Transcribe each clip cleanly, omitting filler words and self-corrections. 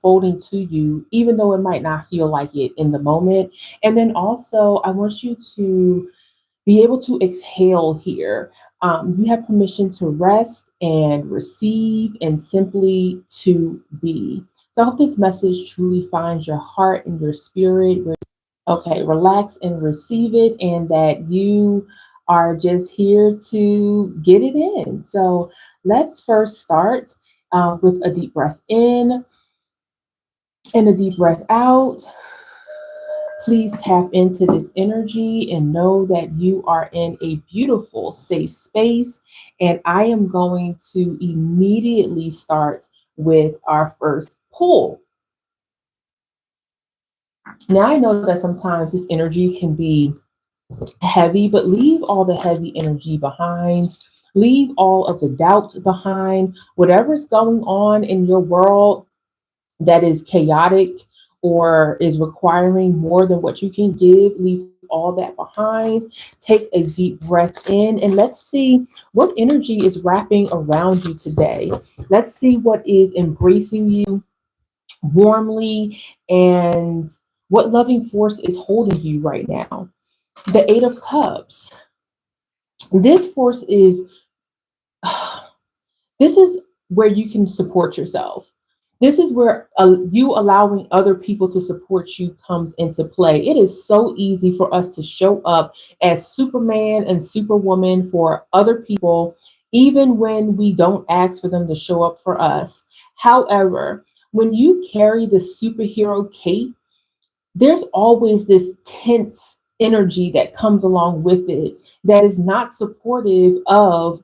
unfolding to you, even though it might not feel like it in the moment. And then also, I want you to be able to exhale here. You have permission to rest and receive and simply to be. So I hope this message truly finds your heart and your spirit. Okay, relax and receive it, and that you are just here to get it in. So let's first start with a deep breath in and a deep breath out. Please tap into this energy and know that you are in a beautiful, safe space. And I am going to immediately start with our first pull. Now, I know that sometimes this energy can be heavy, but leave all the heavy energy behind. Leave all of the doubt behind. Whatever's going on in your world that is chaotic or is requiring more than what you can give, leave all that behind. Take a deep breath in and let's see what energy is wrapping around you today. Let's see what is embracing you warmly and what loving force is holding you right now. The Eight of Cups. This force is, this is where you can support yourself. This is where you allowing other people to support you comes into play. It is so easy for us to show up as Superman and Superwoman for other people, even when we don't ask for them to show up for us. However, when you carry the superhero cape, there's always this tense energy that comes along with it that is not supportive of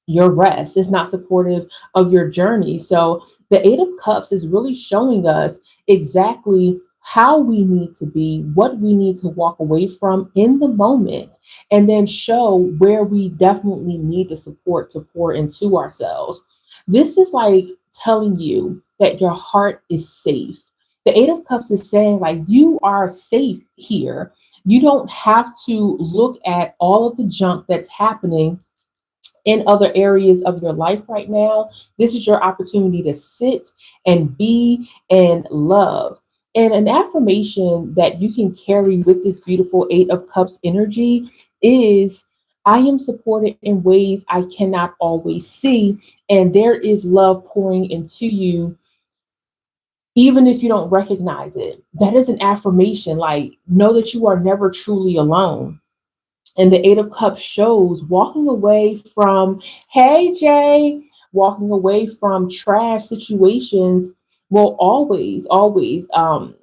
your rest. It's not supportive of your journey. So the Eight of Cups is really showing us exactly how we need to be, what we need to walk away from in the moment, and then show where we definitely need the support to pour into ourselves. This is like telling you that your heart is safe. The Eight of Cups is saying, like, you are safe here. You don't have to look at all of the junk that's happening in other areas of your life right now. This is your opportunity to sit and be and love. And an affirmation that you can carry with this beautiful Eight of Cups energy is, I am supported in ways I cannot always see, and there is love pouring into you even if you don't recognize it. That is an affirmation. Like, know that you are never truly alone. And the Eight of Cups shows walking away from, hey, Jay, walking away from trash situations will always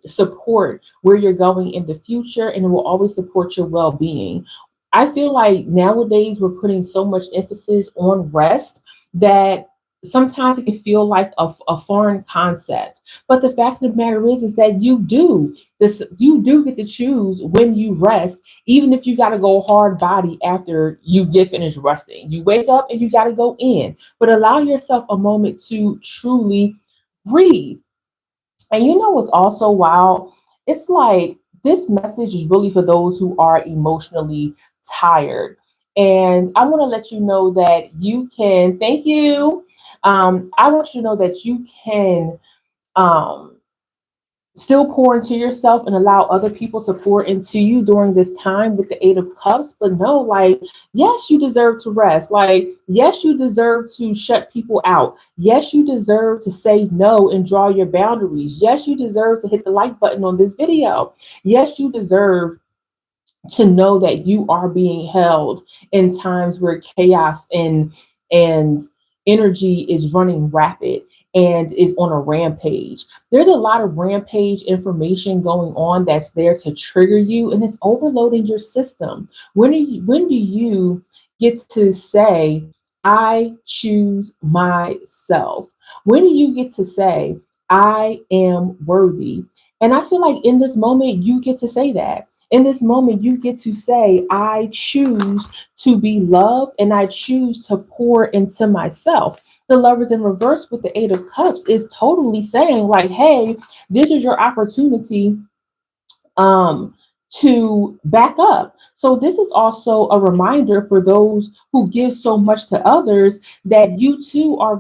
support where you're going in the future, and it will always support your well being. I feel like nowadays we're putting so much emphasis on rest that sometimes it can feel like a foreign concept. But the fact of the matter is that you do get to choose when you rest, even if you got to go hard body after you get finished resting. You wake up and you got to go in, but allow yourself a moment to truly breathe. And you know what's also wild? It's like this message is really for those who are emotionally tired. And I want to let you know that you can, thank you. I want you to know that you can um, still pour into yourself and allow other people to pour into you during this time with the Eight of Cups. But no, like, yes, you deserve to rest. Like, yes, you deserve to shut people out. Yes, you deserve to say no and draw your boundaries. Yes, you deserve to hit the like button on this video. Yes, you deserve to know that you are being held in times where chaos and energy is running rapid and is on a rampage. There's a lot of rampage information going on that's there to trigger you, and it's overloading your system. When do you get to say, I choose myself? When do you get to say, I am worthy? And I feel like in this moment, you get to say that. In this moment, you get to say, I choose to be loved and I choose to pour into myself. The Lovers in reverse with the Eight of Cups is totally saying, like, hey, this is your opportunity to back up. So this is also a reminder for those who give so much to others that you too are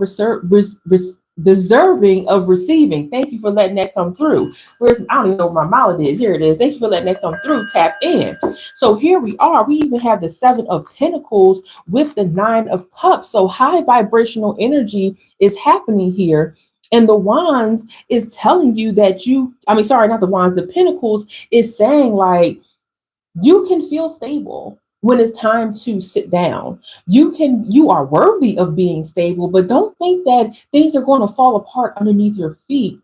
deserving of receiving. Thank you for letting that come through. Where's, I don't even know where my mallet is. Here it is. Thank you for letting that come through. Tap in. So here we are. We even have the 7 of Pentacles with the 9 of Cups. So high vibrational energy is happening here. And the Wands is telling you that sorry, not the Wands, the Pentacles is saying like, you can feel stable when it's time to sit down. You are worthy of being stable, but don't think that things are going to fall apart underneath your feet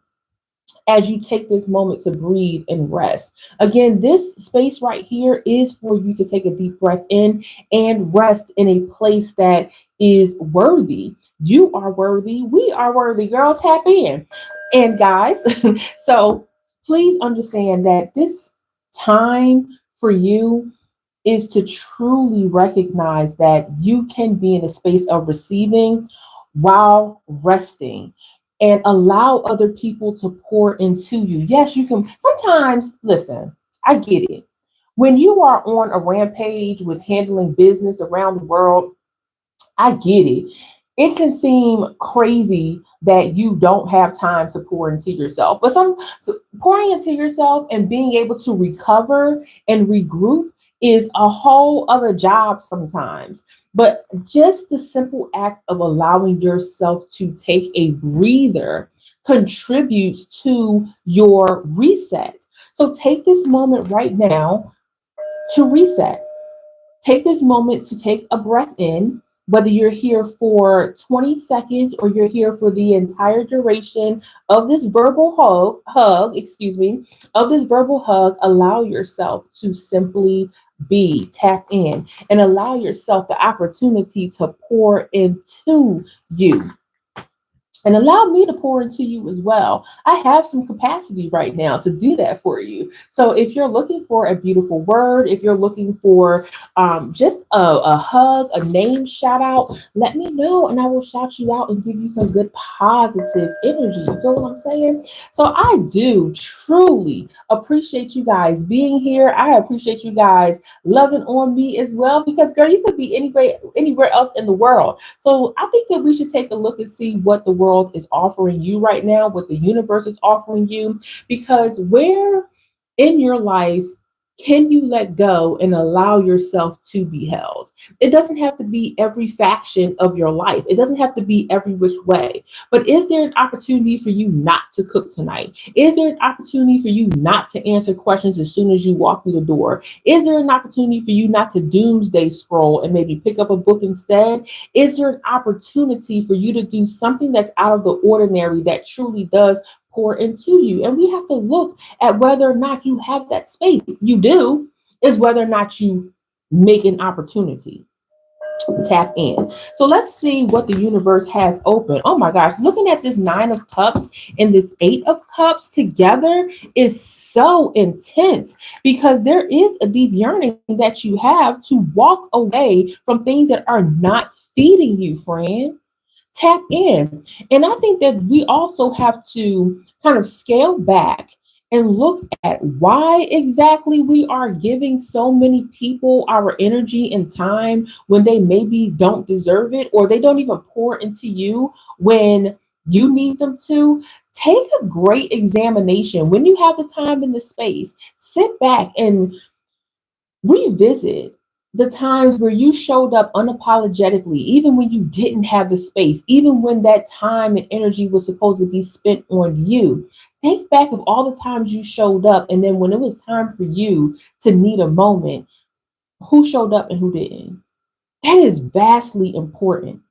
as you take this moment to breathe and rest. Again, this space right here is for you to take a deep breath in and rest in a place that is worthy. You are worthy. We are worthy. Girl, tap in. And guys, so please understand that this time for you is to truly recognize that you can be in a space of receiving while resting and allow other people to pour into you. Yes, you can. Sometimes, listen, I get it. When you are on a rampage with handling business around the world, I get it. It can seem crazy that you don't have time to pour into yourself, but pouring into yourself and being able to recover and regroup is a whole other job sometimes. But just the simple act of allowing yourself to take a breather contributes to your reset. So take this moment right now to reset. Take this moment to take a breath in, whether you're here for 20 seconds or you're here for the entire duration of this of this verbal hug. Allow yourself to simply be, tap in, and allow yourself the opportunity to pour into you. And allow me to pour into you as well. I have some capacity right now to do that for you. So if you're looking for a beautiful word, if you're looking for just a hug, a name shout out, let me know and I will shout you out and give you some good positive energy. You feel what I'm saying? So I do truly appreciate you guys being here. I appreciate you guys loving on me as well, because girl, you could be anywhere else in the world. So I think that we should take a look and see what the world is offering you right now, what the universe is offering you, because where in your life can you let go and allow yourself to be held? It doesn't have to be every faction of your life. It doesn't have to be every which way. But is there an opportunity for you not to cook tonight? Is there an opportunity for you not to answer questions as soon as you walk through the door? Is there an opportunity for you not to doomsday scroll and maybe pick up a book instead? Is there an opportunity for you to do something that's out of the ordinary that truly does pour into you? And we have to look at whether or not you have that space. You do, is whether or not you make an opportunity. Tap in. So let's see what the universe has open. Oh my gosh, looking at this 9 of Cups and this 8 of Cups together is so intense, because there is a deep yearning that you have to walk away from things that are not feeding you, friend. Tap in. And I think that we also have to kind of scale back and look at why exactly we are giving so many people our energy and time when they maybe don't deserve it, or they don't even pour into you when you need them to. Take a great examination when you have the time and the space. Sit back and revisit the times where you showed up unapologetically, even when you didn't have the space, even when that time and energy was supposed to be spent on you. Think back of all the times you showed up, and then when it was time for you to need a moment, who showed up and who didn't. That is vastly important.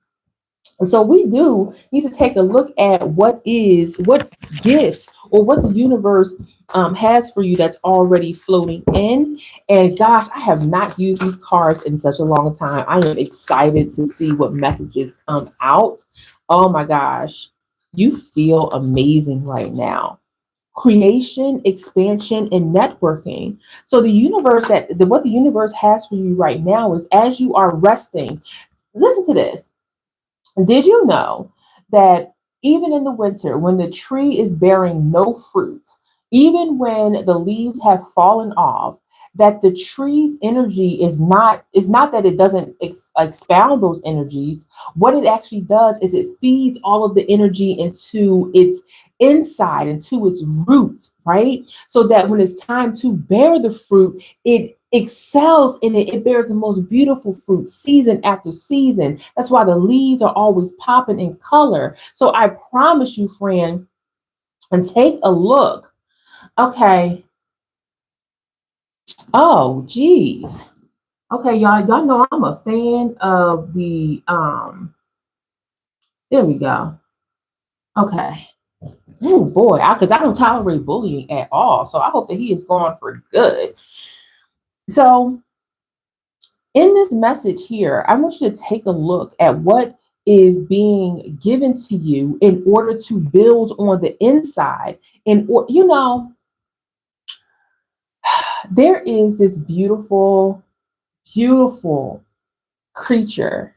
And so we do need to take a look at what gifts or what the universe has for you that's already floating in. And gosh, I have not used these cards in such a long time. I am excited to see what messages come out. Oh my gosh, you feel amazing right now. Creation, expansion, and networking. So the universe what the universe has for you right now is, as you are resting, listen to this. Did you know that even in the winter, when the tree is bearing no fruit, even when the leaves have fallen off, that the tree's energy is not that it doesn't expound those energies. What it actually does is it feeds all of the energy into its inside, into its roots, right? So that when it's time to bear the fruit, it excels in it. It bears the most beautiful fruit season after season. That's why the leaves are always popping in color. So I promise you, friend, and take a look. Okay. Oh, geez. Okay, y'all know I'm a fan of the there we go. Okay. Oh boy, because I don't tolerate bullying at all. So I hope that he is gone for good. So in this message here, I want you to take a look at what is being given to you in order to build on the inside. And there is this beautiful, beautiful creature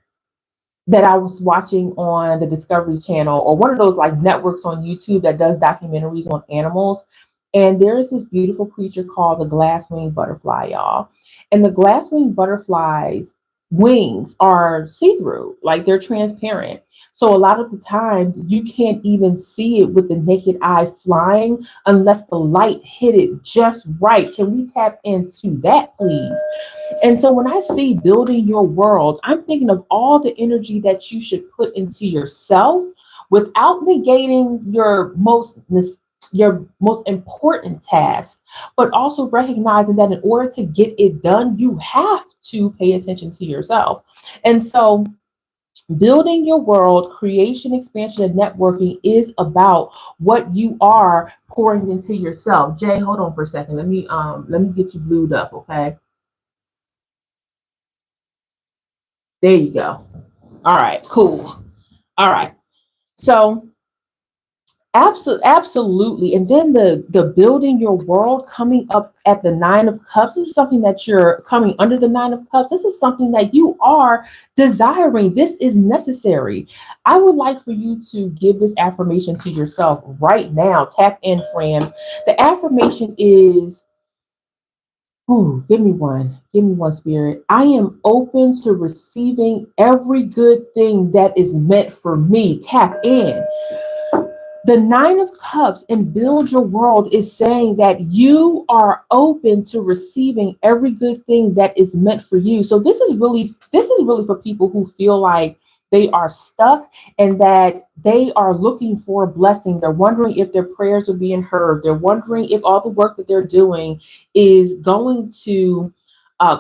that I was watching on the Discovery Channel, or one of those like networks on YouTube that does documentaries on animals. And there is this beautiful creature called the glass-winged butterfly, y'all. And the glass-winged butterflies wings are see-through, like they're transparent. So a lot of the times you can't even see it with the naked eye flying unless the light hit it just right. Can we tap into that, please? And so when I see building your world, I'm thinking of all the energy that you should put into yourself without negating your most important task, but also recognizing that in order to get it done, you have to pay attention to yourself. And so building your world, creation, expansion, and networking is about what you are pouring into yourself. Jay, hold on for a second. Let me get you glued up, okay? There you go. All right, cool. All right. So absolutely. And then the building your world coming up at the Nine of Cups, this is something that you're coming under the Nine of Cups. This is something that you are desiring. This is necessary. I would like for you to give this affirmation to yourself right now. Tap in, friend. The affirmation is, ooh, give me one. Give me one, spirit. I am open to receiving every good thing that is meant for me. Tap in. The Nine of Cups and Build Your World is saying that you are open to receiving every good thing that is meant for you. So this is really for people who feel like they are stuck and that they are looking for a blessing. They're wondering if their prayers are being heard. They're wondering if all the work that they're doing is going to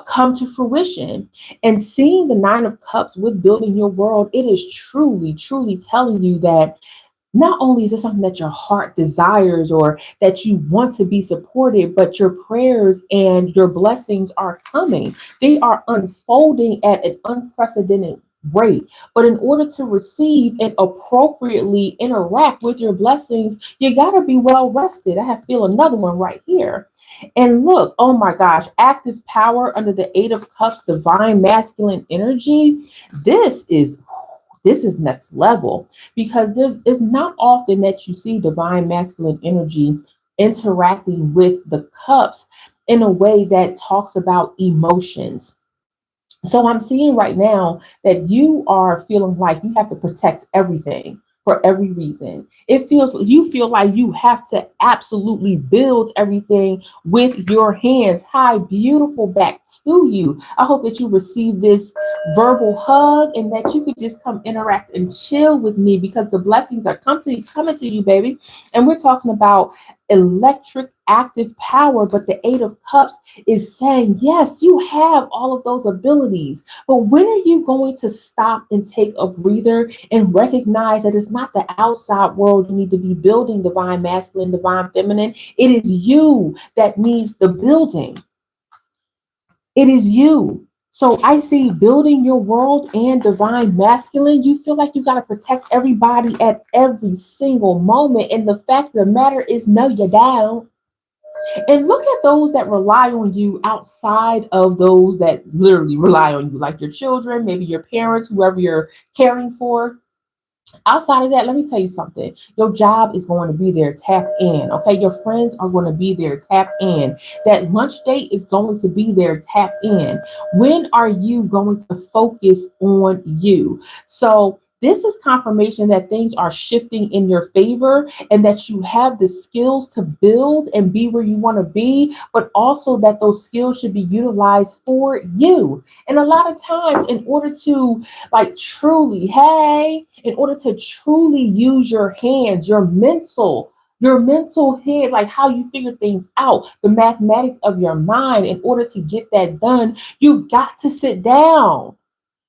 come to fruition. And seeing the Nine of Cups with Building Your World, it is truly, truly telling you that not only is this something that your heart desires or that you want to be supported, but your prayers and your blessings are coming. They are unfolding at an unprecedented rate. But in order to receive and appropriately interact with your blessings, you got to be well rested. I have feel another one right here. And look, oh my gosh, active power under the Eight of Cups, divine masculine energy. This is this is next level, because it's not often that you see divine masculine energy interacting with the cups in a way that talks about emotions. So I'm seeing right now that you are feeling like you have to protect everything for every reason. You feel like you have to absolutely build everything with your hands. Hi, beautiful, back to you. I hope that you receive this verbal hug and that you could just come interact and chill with me, because the blessings are coming to you, baby. And we're talking about electric active power, but the Eight of Cups is saying, yes, you have all of those abilities, but when are you going to stop and take a breather and recognize that it's not the outside world you need to be building divine masculine, divine feminine? It is you that needs the building. It is you. So I see building your world and divine masculine. You feel like you got to protect everybody at every single moment. And the fact of the matter is, no, you don't. And look at those that rely on you outside of those that literally rely on you, like your children, maybe your parents, whoever you're caring for. Outside of that, let me tell you something. Your job is going to be there. Tap in. Okay. Your friends are going to be there. Tap in. That lunch date is going to be there. Tap in. When are you going to focus on you? So, this is confirmation that things are shifting in your favor and that you have the skills to build and be where you want to be, but also that those skills should be utilized for you. And a lot of times, in order to like truly, hey, in order to truly use your hands, your mental head, like how you figure things out, the mathematics of your mind, in order to get that done, you've got to sit down.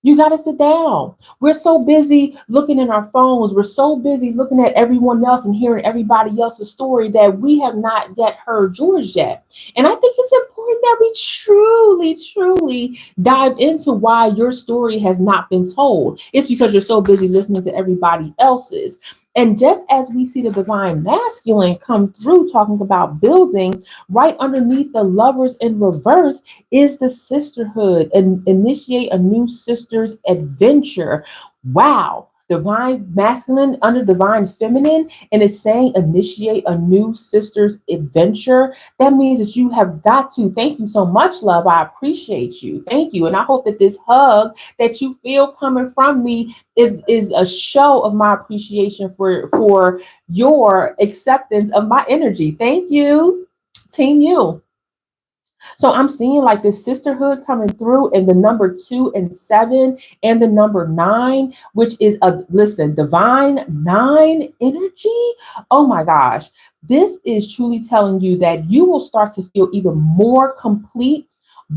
You got to sit down. We're so busy looking in our phones. We're so busy looking at everyone else and hearing everybody else's story that we have not yet heard yours yet. And I think it's important that we truly, truly dive into why your story has not been told. It's because you're so busy listening to everybody else's. And just as we see the divine masculine come through talking about building, right underneath the lovers in reverse is the sisterhood and initiate a new sister's adventure. Wow. Divine masculine under divine feminine, and it's saying initiate a new sister's adventure. That means that you have got to. Thank you so much, love. I appreciate you. Thank you. And I hope that this hug that you feel coming from me is a show of my appreciation for your acceptance of my energy. Thank you. Team you. So I'm seeing like this sisterhood coming through in the number 2 and 7 and the number 9, which is a listen, divine 9 energy. Oh my gosh. This is truly telling you that you will start to feel even more complete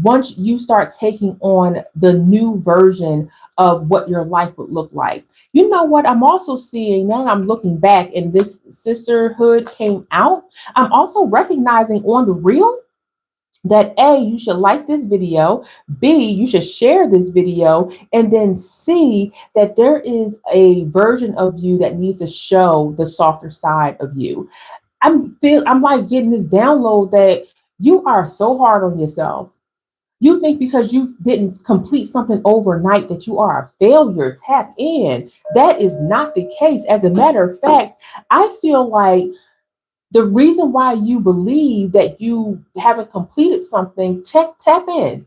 once you start taking on the new version of what your life would look like. You know what? I'm also seeing now that I'm looking back and this sisterhood came out. I'm also recognizing on the real that A, you should like this video, B, you should share this video, and then C, that there is a version of you that needs to show the softer side of you. I'm like getting this download that you are so hard on yourself. You think because you didn't complete something overnight that you are a failure. Tap in. That is not the case. As a matter of fact, I feel like the reason why you believe that you haven't completed something, tap in,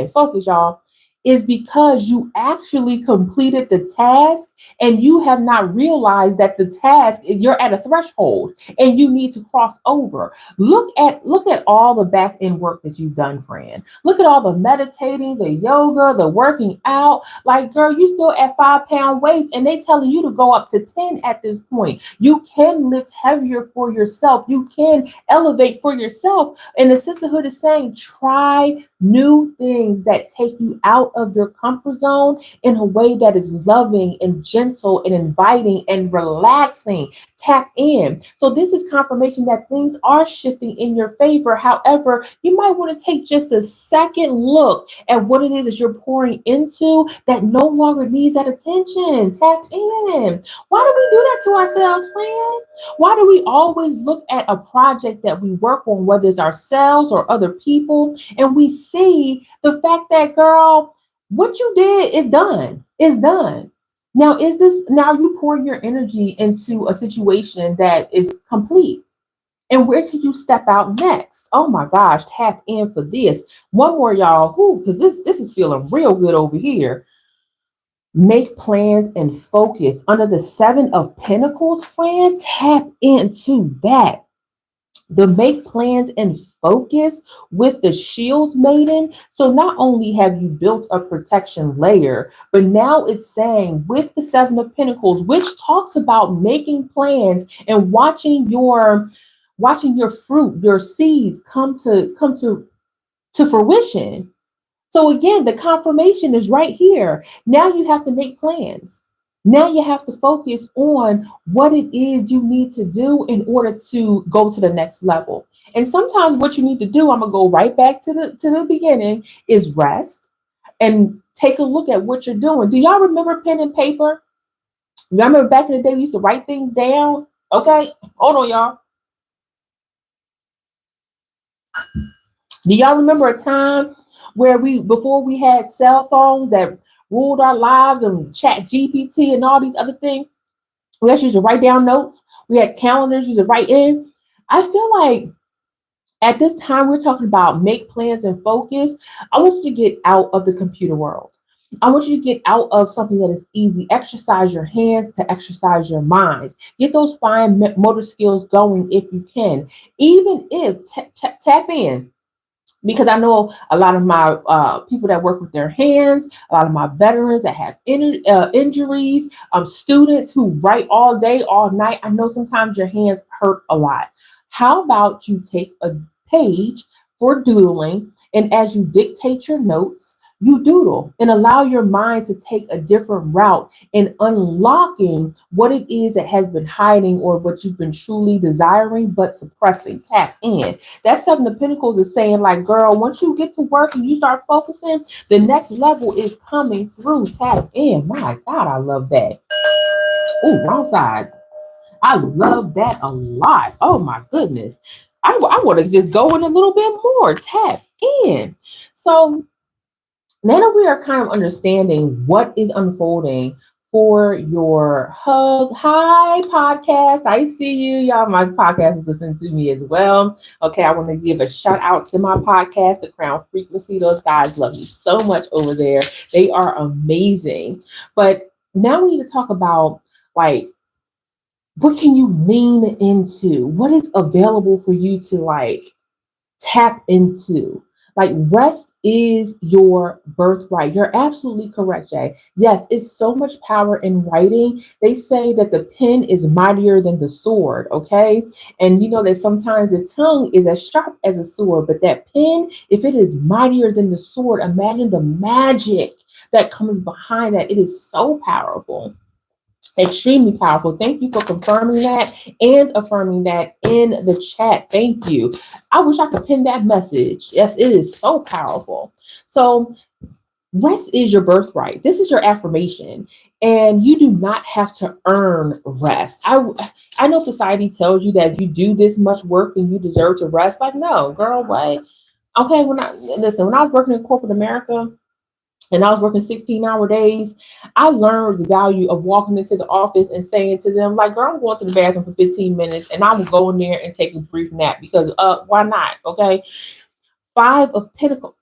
focus, y'all, is because you actually completed the task and you have not realized that the task, you're at a threshold and you need to cross over. Look at all the back end work that you've done, friend. Look at all the meditating, the yoga, the working out. Like, girl, you still at 5 pound weights and they telling you to go up to 10 at this point. You can lift heavier for yourself. You can elevate for yourself. And the sisterhood is saying, try new things that take you out of your comfort zone in a way that is loving and gentle and inviting and relaxing. Tap in. So this is confirmation that things are shifting in your favor. However, you might want to take just a second look at what it is that you're pouring into that no longer needs that attention. Tap in. Why do we do that to ourselves, friend? Why do we always look at a project that we work on, whether it's ourselves or other people, and we see the fact that, girl, what you did is done. It's done. Now you pour your energy into a situation that is complete. And where can you step out next? Oh my gosh, tap in for this. One more, y'all. Because this is feeling real good over here. Make plans and focus. Under the 7 of Pentacles, friend, tap into that. The make plans and focus with the shield maiden. So not only have you built a protection layer, but now it's saying with the 7 of Pentacles, which talks about making plans and watching your fruit, your seeds come to fruition. So again, the confirmation is right here. Now you have to make plans. Now you have to focus on what it is you need to do in order to go to the next level. And sometimes what you need to do, I'm gonna go right back to the beginning, is rest and take a look at what you're doing. Do y'all remember pen and paper? Y'all remember back in the day we used to write things down? Okay, hold on, y'all. Do y'all remember a time where before we had cell phones that ruled our lives and chat GPT and all these other things? We actually used to write down notes. We had calendars you used to write in. I feel like at this time, we're talking about make plans and focus. I want you to get out of the computer world. I want you to get out of something that is easy. Exercise your hands to exercise your mind. Get those fine motor skills going if you can. Even if tap in, because I know a lot of my people that work with their hands, a lot of my veterans that have injuries, students who write all day, all night. I know sometimes your hands hurt a lot. How about you take a page for doodling, and as you dictate your notes, you doodle and allow your mind to take a different route in unlocking what it is that has been hiding or what you've been truly desiring but suppressing. Tap in. That's something the Pentacles is saying, like, girl, once you get to work and you start focusing, the next level is coming through. Tap in. My God, I love that. Oh, wrong side. I love that a lot. Oh my goodness. I want to just go in a little bit more. Tap in. So now that we are kind of understanding what is unfolding for your hug. Hi, podcast. I see you. Y'all, my podcast is listening to me as well. Okay, I want to give a shout out to my podcast, The Crown Frequency. Those guys love me so much over there. They are amazing. But now we need to talk about, like, what can you lean into? What is available for you to, like, tap into? Like, rest is your birthright. You're absolutely correct, Jay. Yes, it's so much power in writing. They say that the pen is mightier than the sword, okay? And you know that sometimes the tongue is as sharp as a sword, but that pen, if it is mightier than the sword, imagine the magic that comes behind that. It is so powerful. Extremely powerful. Thank you for confirming that and affirming that in the chat. Thank you. I wish I could pin that message. Yes, it is so powerful. So, rest is your birthright. This is your affirmation, and you do not have to earn rest. I know society tells you that if you do this much work, then you deserve to rest. Like, no, girl, what? Okay, when I was working in corporate America, and I was working 16-hour days, I learned the value of walking into the office and saying to them, like, girl, I'm going to the bathroom for 15 minutes and I will go in there and take a brief nap because why not? Okay. Five of Pentacles.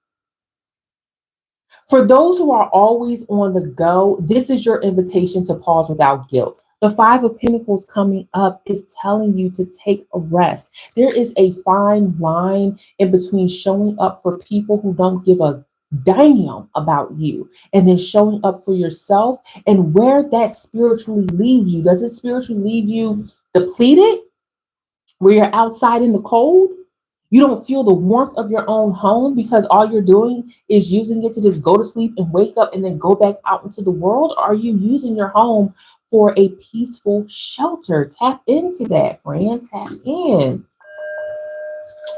For those who are always on the go, this is your invitation to pause without guilt. The Five of Pentacles coming up is telling you to take a rest. There is a fine line in between showing up for people who don't give a damn about you and then showing up for yourself, and where that spiritually leaves you. Does it spiritually leave you depleted, where you're outside in the cold? You don't feel the warmth of your own home because all you're doing is using it to just go to sleep and wake up and then go back out into the world? Or are you using your home for a peaceful shelter? Tap into that, friend. Tap in.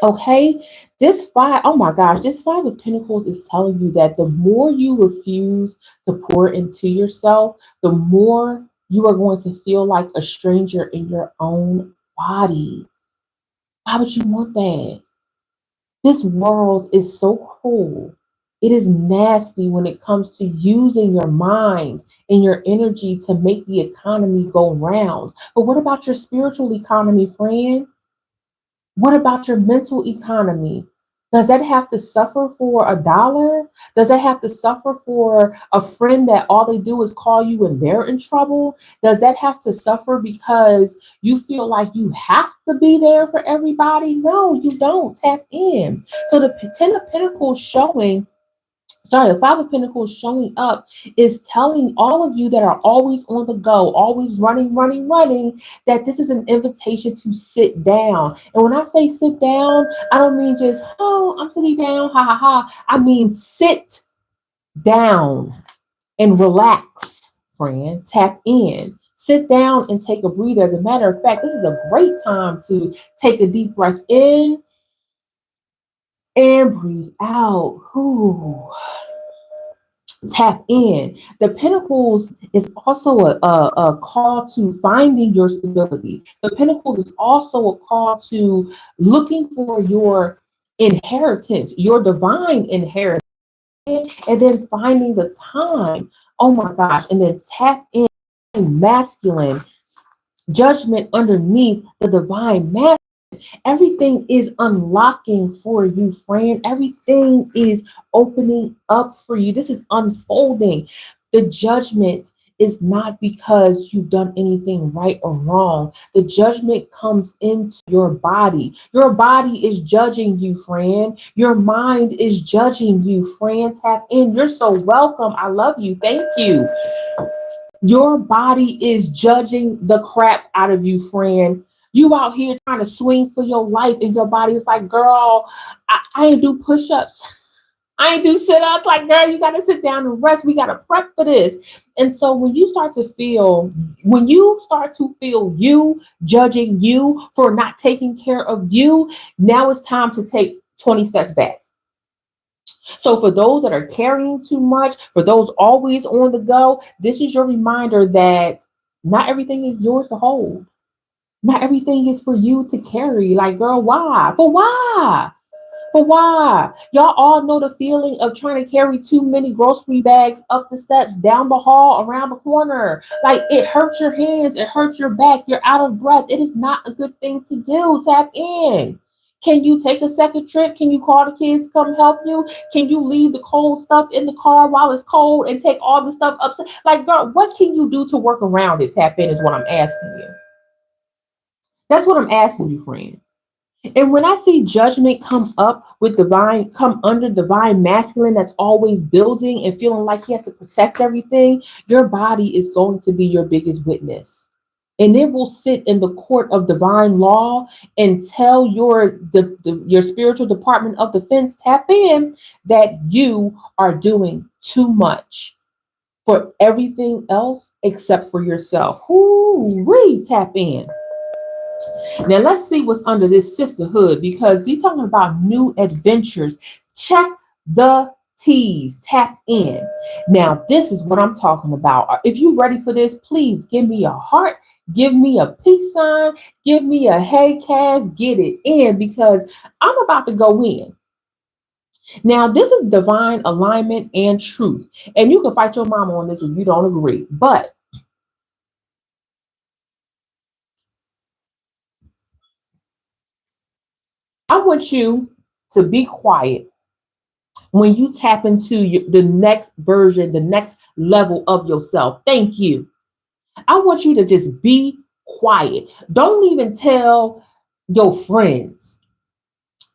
Okay, oh my gosh, this Five of Pentacles is telling you that the more you refuse to pour into yourself, the more you are going to feel like a stranger in your own body. Why would you want that? This world is so cruel. It is nasty when it comes to using your mind and your energy to make the economy go round. But what about your spiritual economy, friend? What about your mental economy? Does that have to suffer for $1? Does that have to suffer for a friend that all they do is call you when they're in trouble? Does that have to suffer because you feel like you have to be there for everybody? No, you don't. Tap in. So the Ten of Pentacles the Five of Pentacles showing up is telling all of you that are always on the go, always running, running, running, that this is an invitation to sit down. And when I say sit down, I don't mean just, oh, I'm sitting down, ha ha ha. I mean sit down and relax, friend. Tap in. Sit down and take a breather. As a matter of fact, this is a great time to take a deep breath in and breathe out. Ooh. Tap in. The Pentacles is also a call to finding your stability. The Pentacles is also a call to looking for your inheritance, your divine inheritance, and then finding the time. Oh my gosh. And then tap in masculine. judgment underneath the divine masculine. Everything is unlocking for you, friend. Everything is opening up for you. This is unfolding. The judgment is not because you've done anything right or wrong. The judgment comes into your body. Your body is judging you, friend. Your mind is judging you, friend. Tap in. You're so welcome. I love you. Thank you. Your body is judging the crap out of you, friend. You out here trying to swing for your life, and your body is like, girl, I ain't do push-ups. I ain't do sit-ups. Like, girl, you gotta sit down and rest. We gotta prep for this. And so when you start to feel you judging you for not taking care of you, now it's time to take 20 steps back. So for those that are carrying too much, for those always on the go, this is your reminder that not everything is yours to hold. Not everything is for you to carry. Like, girl, why? For why? For why? Y'all all know the feeling of trying to carry too many grocery bags up the steps, down the hall, around the corner. Like, it hurts your hands, it hurts your back, you're out of breath. It is not a good thing to do. Tap in. Can you take a second trip? Can you call the kids to come help you? Can you leave the cold stuff in the car while it's cold and take all the stuff upstairs? Like, girl, what can you do to work around it? Tap in is what I'm asking you. That's what I'm asking you, friend. And when I see judgment come up with divine, come under divine masculine that's always building and feeling like he has to protect everything, your body is going to be your biggest witness. And it will sit in the court of divine law and tell your spiritual department of defense, tap in, that you are doing too much for everything else except for yourself. Ooh, we tap in. Now let's see what's under this sisterhood, because they're talking about new adventures. Check the T's, tap in. Now this is what I'm talking about. If you're ready for this, please give me a heart, give me a peace sign, give me a hey Cass, get it in, because I'm about to go in. Now this is divine alignment and truth, and you can fight your mama on this if you don't agree, but I want you to be quiet when you tap into the next version, the next level of yourself. Thank you. I want you to just be quiet. Don't even tell your friends.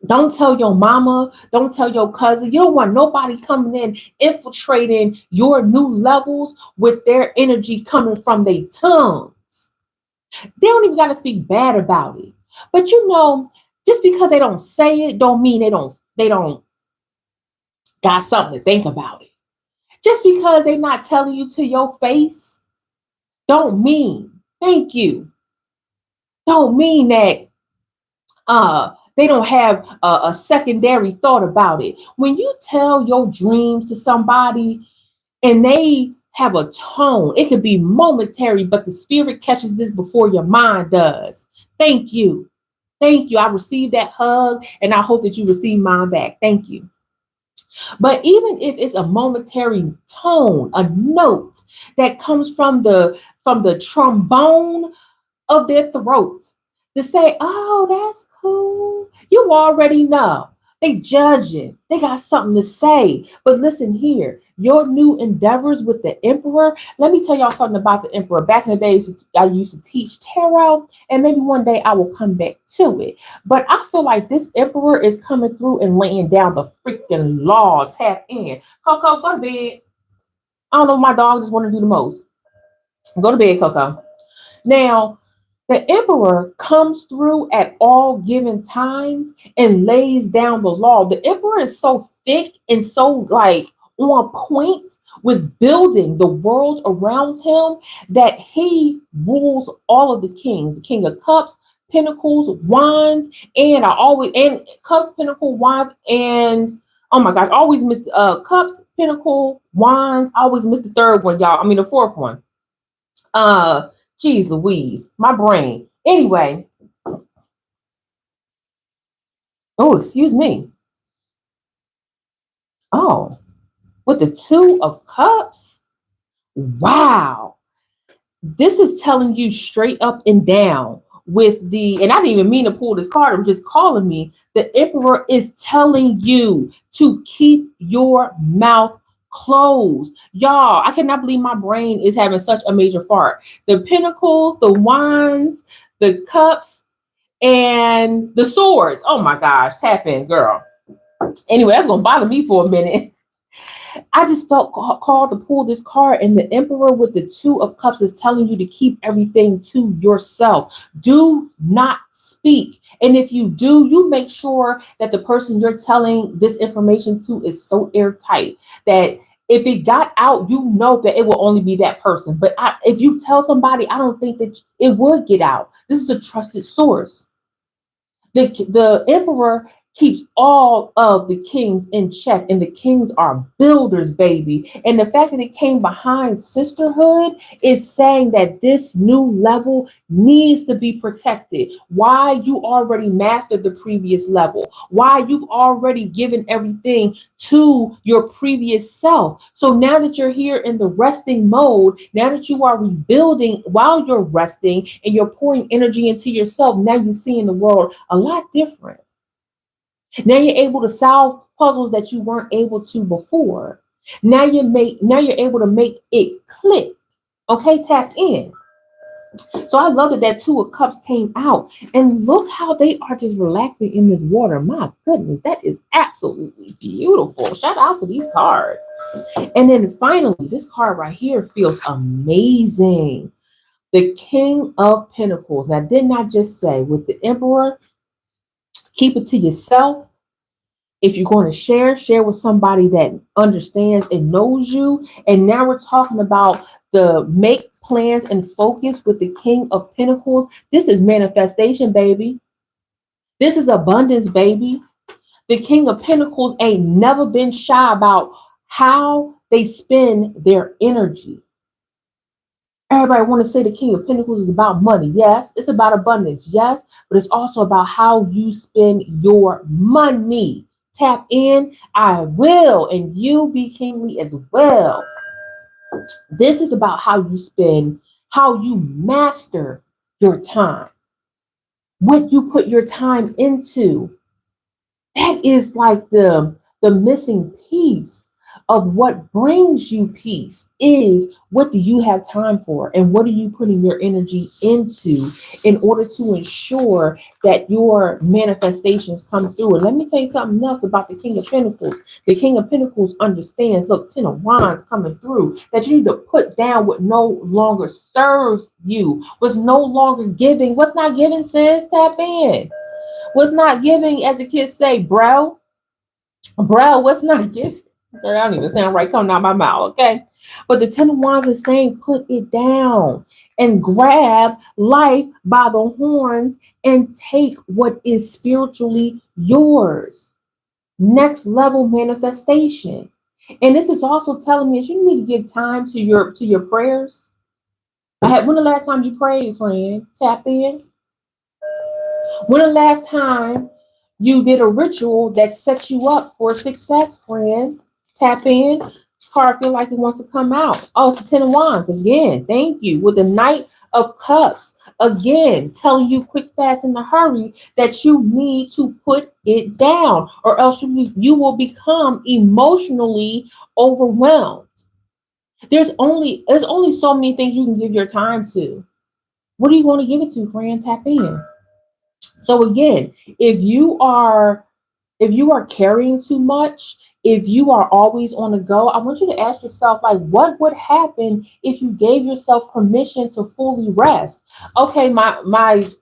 Don't tell your mama. Don't tell your cousin. You don't want nobody coming in, infiltrating your new levels with their energy coming from their tongues. They don't even got to speak bad about it. But just because they don't say it, don't mean they don't got something to think about it. Just because they're not telling you to your face, don't mean, thank you, don't mean that they don't have a secondary thought about it. When you tell your dreams to somebody and they have a tone, it could be momentary, but the spirit catches this before your mind does. Thank you. Thank you. I received that hug, and I hope that you receive mine back. Thank you. But even if it's a momentary tone, a note that comes from the trombone of their throat to say, oh, that's cool. You already know. They judging. They got something to say. But listen here, your new endeavors with the emperor. Let me tell y'all something about the emperor. Back in the days, I used to teach tarot, and maybe one day I will come back to it. But I feel like this emperor is coming through and laying down the freaking law. Tap in. Coco, go to bed. I don't know, my dog just want to do the most. Go to bed, Coco. Now, the emperor comes through at all given times and lays down the law. The emperor is so thick and so like on point with building the world around him that he rules all of the kings, the king of cups, pentacles, wands, and cups, pinnacle, wands, and oh my gosh, I always miss cups, pinnacle, wands. I always miss the third one, y'all. I mean the fourth one. Geez Louise, my brain. Anyway, oh, excuse me. Oh, with the two of cups. Wow. This is telling you straight up and down with the, and I didn't even mean to pull this card, I'm just calling me. The Emperor is telling you to keep your mouth closed. Y'all, I cannot believe my brain is having such a major fart. The Pentacles, the Wands, the Cups, and the Swords. Oh my gosh, tap in, girl. Anyway, that's gonna bother me for a minute. I just felt called to pull this card, and the Emperor with the Two of Cups is telling you to keep everything to yourself. Do not speak. And if you do, you make sure that the person you're telling this information to is so airtight that if it got out, you know that it will only be that person. But if you tell somebody, I don't think that it would get out. This is a trusted source. The Emperor keeps all of the kings in check, and the kings are builders, baby. And the fact that it came behind sisterhood is saying that this new level needs to be protected. Why? You already mastered the previous level. Why? You've already given everything to your previous self. So now that you're here in the resting mode, now that you are rebuilding while you're resting and you're pouring energy into yourself, now you're seeing the world a lot different. Now you're able to solve puzzles that you weren't able to before. Now you're able to make it click. Okay, tap in. So I love that Two of Cups came out, and look how they are just relaxing in this water. My goodness, that is absolutely beautiful. Shout out to these cards. And then finally, this card right here feels amazing. The King of Pentacles. Now, didn't I just say with the Emperor, keep it to yourself? If you're going to share with somebody that understands and knows you. And now we're talking about the make plans and focus with the King of Pentacles. This is manifestation, baby. This is abundance, baby. The King of Pentacles ain't never been shy about how they spend their energy. Everybody want to say the King of Pentacles is about money. Yes, it's about abundance. Yes, but it's also about how you spend your money. Tap in, I will, and you be kingly as well. This is about how you spend, how you master your time, what you put your time into. That is like the missing piece of what brings you peace is what do you have time for, and what are you putting your energy into in order to ensure that your manifestations come through. And let me tell you something else about the King of Pentacles. The King of Pentacles understands, look, Ten of Wands coming through, that you need to put down what no longer serves you, what's no longer giving. What's not giving, sis? Tap in. What's not giving, as the kids say, bro, what's not giving? Girl, I don't even sound right coming out my mouth, okay? But the Ten of Wands is saying, put it down and grab life by the horns and take what is spiritually yours. Next level manifestation. And this is also telling me that you need to give time to your prayers. When the last time you prayed, friend? Tap in. When the last time you did a ritual that set you up for success, friend? Tap in. This card feel like it wants to come out. Oh, it's the Ten of Wands again. Thank you. With the Knight of Cups again, telling you quick, fast, in a hurry that you need to put it down, or else you will become emotionally overwhelmed. There's only so many things you can give your time to. What are you going to give it to, friend? Tap in. So again, if you are carrying too much, if you are always on the go, I want you to ask yourself, like, what would happen if you gave yourself permission to fully rest? Okay, my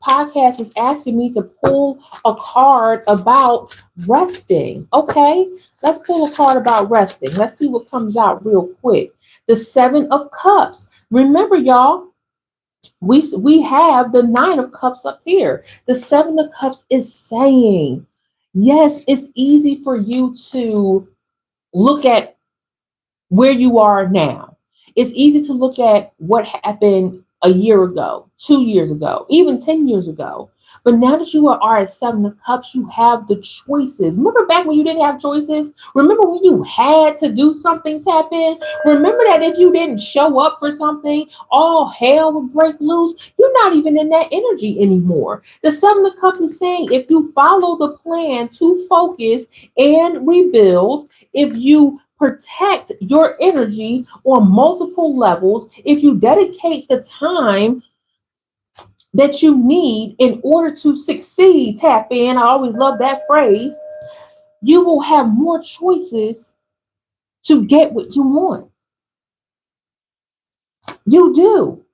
podcast is asking me to pull a card about resting. Okay, let's pull a card about resting. Let's see what comes out real quick. The Seven of Cups. Remember, y'all, we have the Nine of Cups up here. The Seven of Cups is saying, yes, it's easy for you to look at where you are now. It's easy to look at what happened a year ago, 2 years ago, even 10 years ago. But now that you are at Seven of Cups, you have the choices. Remember back when you didn't have choices? Remember when you had to do something, tap in? Remember that if you didn't show up for something, all hell would break loose? You're not even in that energy anymore. The Seven of Cups is saying if you follow the plan to focus and rebuild, if you protect your energy on multiple levels, if you dedicate the time that you need in order to succeed, tap in. I always love that phrase. You will have more choices to get what you want. You do.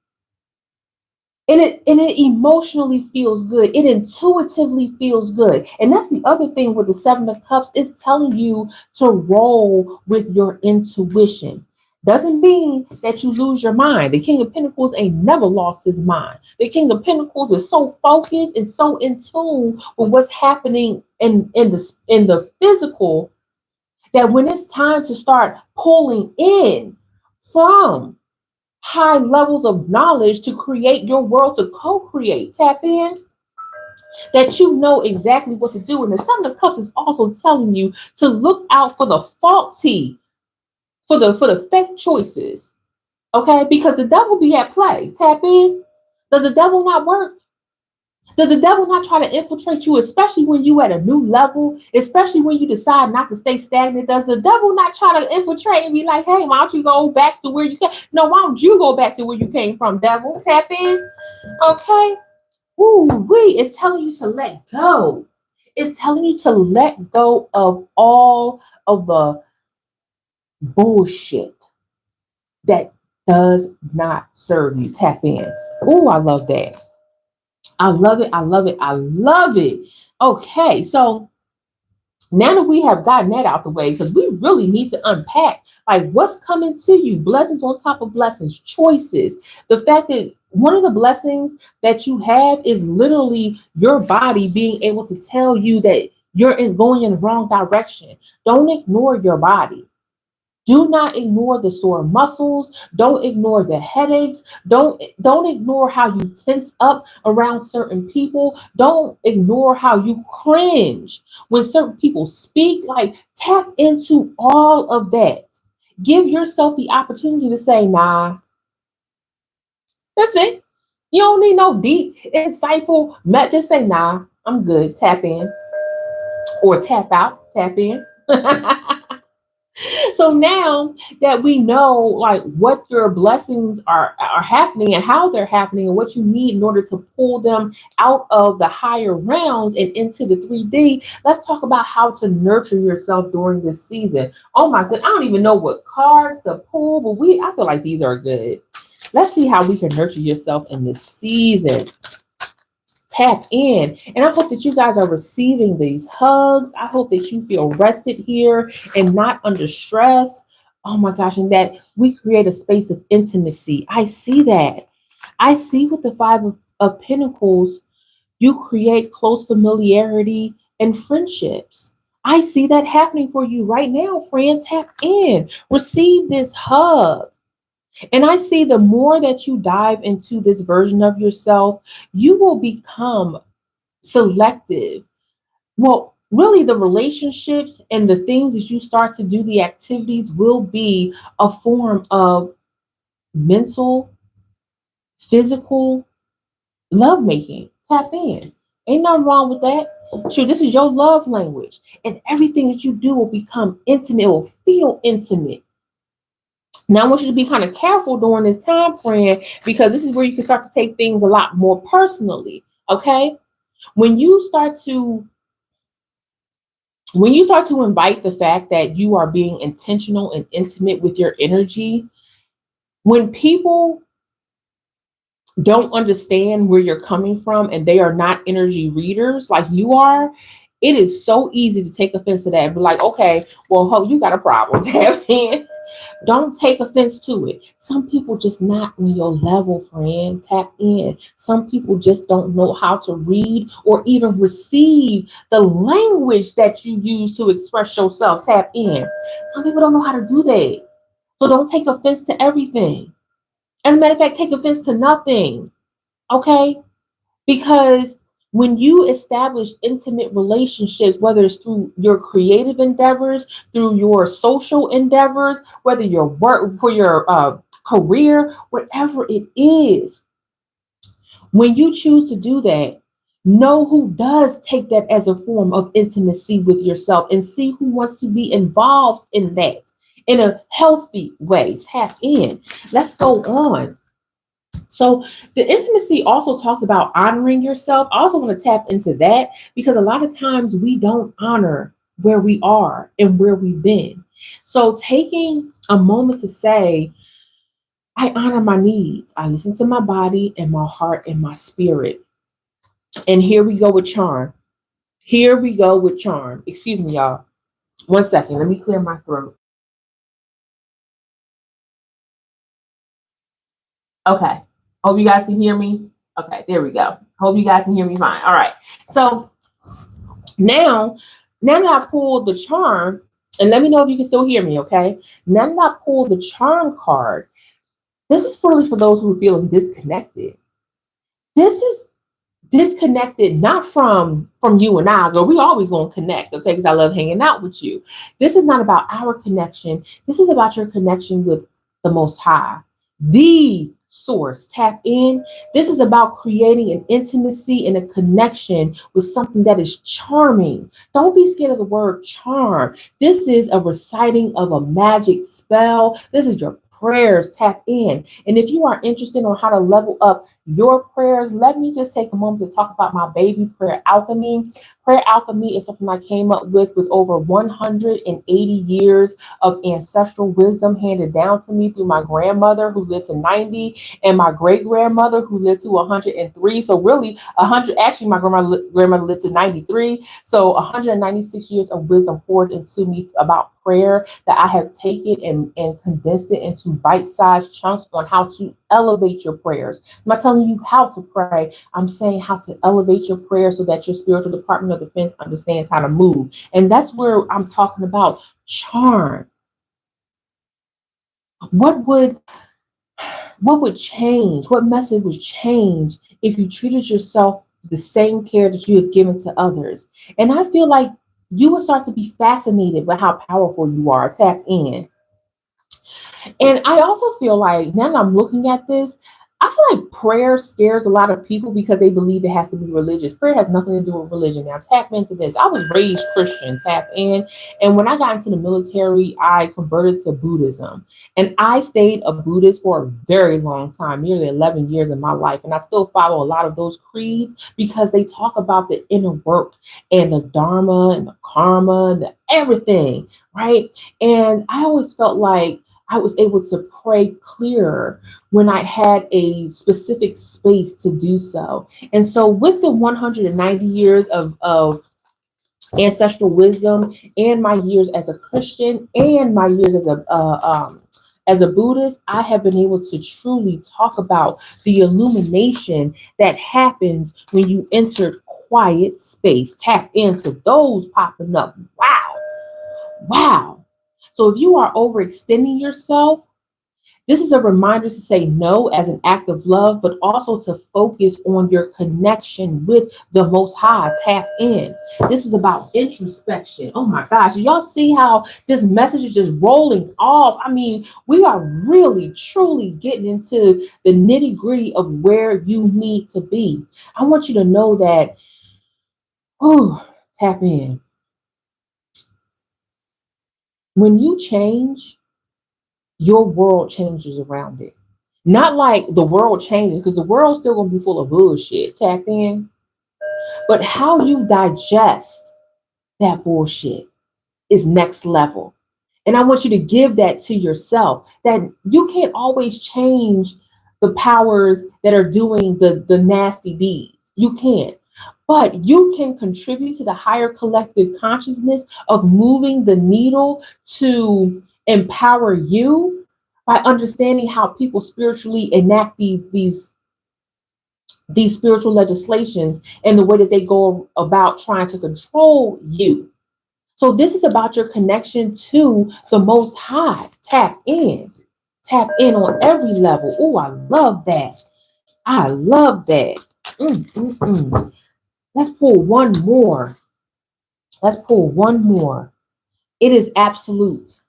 And it emotionally feels good. It intuitively feels good. And that's the other thing with the Seven of Cups. It's telling you to roll with your intuition. Doesn't mean that you lose your mind. The King of Pentacles ain't never lost his mind. The King of Pentacles is so focused and so in tune with what's happening in the physical, that when it's time to start pulling in from high levels of knowledge to create your world, to co-create, tap in, that you know exactly what to do. And the Seven of Cups is also telling you to look out for the faulty, for the fake choices. Okay, because the devil be at play. Tap in. Does the devil not work? Does the devil not try to infiltrate you, especially when you at a new level, especially when you decide not to stay stagnant? Does the devil not try to infiltrate and be like, hey, why don't you go back to where you came? No, why don't you go back to where you came from, devil? Tap in. Okay. Ooh, wait, it's telling you to let go. It's telling you to let go of all of the bullshit that does not serve you. Tap in. Ooh, I love that. I love it. I love it. I love it. Okay, so now that we have gotten that out the way, because we really need to unpack like what's coming to you, blessings on top of blessings, choices. The fact that one of the blessings that you have is literally your body being able to tell you that going in the wrong direction. Don't ignore your body. Do not ignore the sore muscles. Don't ignore the headaches. Don't ignore how you tense up around certain people. Don't ignore how you cringe when certain people speak. Like, tap into all of that. Give yourself the opportunity to say, nah, that's it. You don't need no deep, insightful, just say, nah, I'm good. Tap in or tap out, tap in. So now that we know like what your blessings are happening and how they're happening and what you need in order to pull them out of the higher realms and into the 3D, let's talk about how to nurture yourself during this season. Oh my god, I don't even know what cards to pull, but I feel like these are good. Let's see how we can nurture yourself in this season. Tap in. And I hope that you guys are receiving these hugs. I hope that you feel rested here and not under stress. Oh my gosh. And that we create a space of intimacy. I see that. I see with the Five of Pentacles, you create close familiarity and friendships. I see that happening for you right now, friends. Tap in. Receive this hug. And I see the more that you dive into this version of yourself, you will become selective. Well, really, the relationships and the things that you start to do, the activities will be a form of mental, physical lovemaking. Tap in. Ain't nothing wrong with that. Sure, this is your love language. And everything that you do will become intimate, it will feel intimate. Now, I want you to be kind of careful during this time frame because this is where you can start to take things a lot more personally. Okay, when you start to invite the fact that you are being intentional and intimate with your energy, when people don't understand where you're coming from and they are not energy readers like you are, it is so easy to take offense to that and be like, okay, well, you got a problem. Tap in. Don't take offense to it. Some people just not on your level, friend. Tap in. Some people just don't know how to read or even receive the language that you use to express yourself. Tap in. Some people don't know how to do that. So don't take offense to everything. As a matter of fact, take offense to nothing. Okay? Because when you establish intimate relationships, whether it's through your creative endeavors, through your social endeavors, whether your work for your career, whatever it is, when you choose to do that, know who does take that as a form of intimacy with yourself and see who wants to be involved in that in a healthy way. Tap in. Let's go on. So the intimacy also talks about honoring yourself. I also want to tap into that because a lot of times we don't honor where we are and where we've been. So taking a moment to say, I honor my needs. I listen to my body and my heart and my spirit. And here we go with charm. Here we go with charm. Excuse me, y'all. One second. Let me clear my throat. Okay. Hope you guys can hear me. Okay, there we go. Hope you guys can hear me fine. All right. So now, now that I pulled the charm, and let me know if you can still hear me, okay? Now that I pulled the charm card, this is really for those who are feeling disconnected. This is disconnected not from you and I, but we always gonna connect, okay? Because I love hanging out with you. This is not about our connection. This is about your connection with the Most High, the source. Tap in. This is about creating an intimacy and a connection with something that is charming. Don't be scared of the word charm. This is a reciting of a magic spell. This is your prayers. Tap in. And if you are interested on how to level up your prayers, let me just take a moment to talk about my baby prayer alchemy. Prayer alchemy is something I came up with over 180 years of ancestral wisdom handed down to me through my grandmother who lived to 90 and my great grandmother who lived to 103. So really 100, actually my grandmother lived to 93. So 196 years of wisdom poured into me about prayer that I have taken and condensed it into bite-sized chunks on how to elevate your prayers. I'm not telling you how to pray. I'm saying how to elevate your prayer so that your spiritual Department of Defense understands how to move. And that's where I'm talking about charm. What would change? What message would change if you treated yourself the same care that you have given to others? And I feel like you would start to be fascinated by how powerful you are. Tap in. And I also feel like now that I'm looking at this, I feel like prayer scares a lot of people because they believe it has to be religious. Prayer has nothing to do with religion. Now, tap into this. I was raised Christian, tap in. And when I got into the military, I converted to Buddhism. And I stayed a Buddhist for a very long time, nearly 11 years in my life. And I still follow a lot of those creeds because they talk about the inner work and the Dharma and the karma and the everything, right? And I always felt like I was able to pray clearer when I had a specific space to do so. And so, with the 190 years of ancestral wisdom, and my years as a Christian, and my years as a Buddhist, I have been able to truly talk about the illumination that happens when you enter quiet space. Tap into those popping up. Wow. Wow. So if you are overextending yourself, this is a reminder to say no as an act of love, but also to focus on your connection with the Most High. Tap in. This is about introspection. Oh my gosh. Y'all see how this message is just rolling off? I mean, we are really, truly getting into the nitty gritty of where you need to be. I want you to know that, oh, tap in. When you change, your world changes around it. Not like the world changes, because the world's still gonna be full of bullshit. Tap in. But how you digest that bullshit is next level. And I want you to give that to yourself, that you can't always change the powers that are doing the nasty deeds. You can't. But you can contribute to the higher collective consciousness of moving the needle to empower you by understanding how people spiritually enact these spiritual legislations and the way that they go about trying to control you. So this is about your connection to the Most High. Tap in. Tap in on every level. Oh, I love that. I love that. Let's pull one more. Let's pull one more. It is absolute.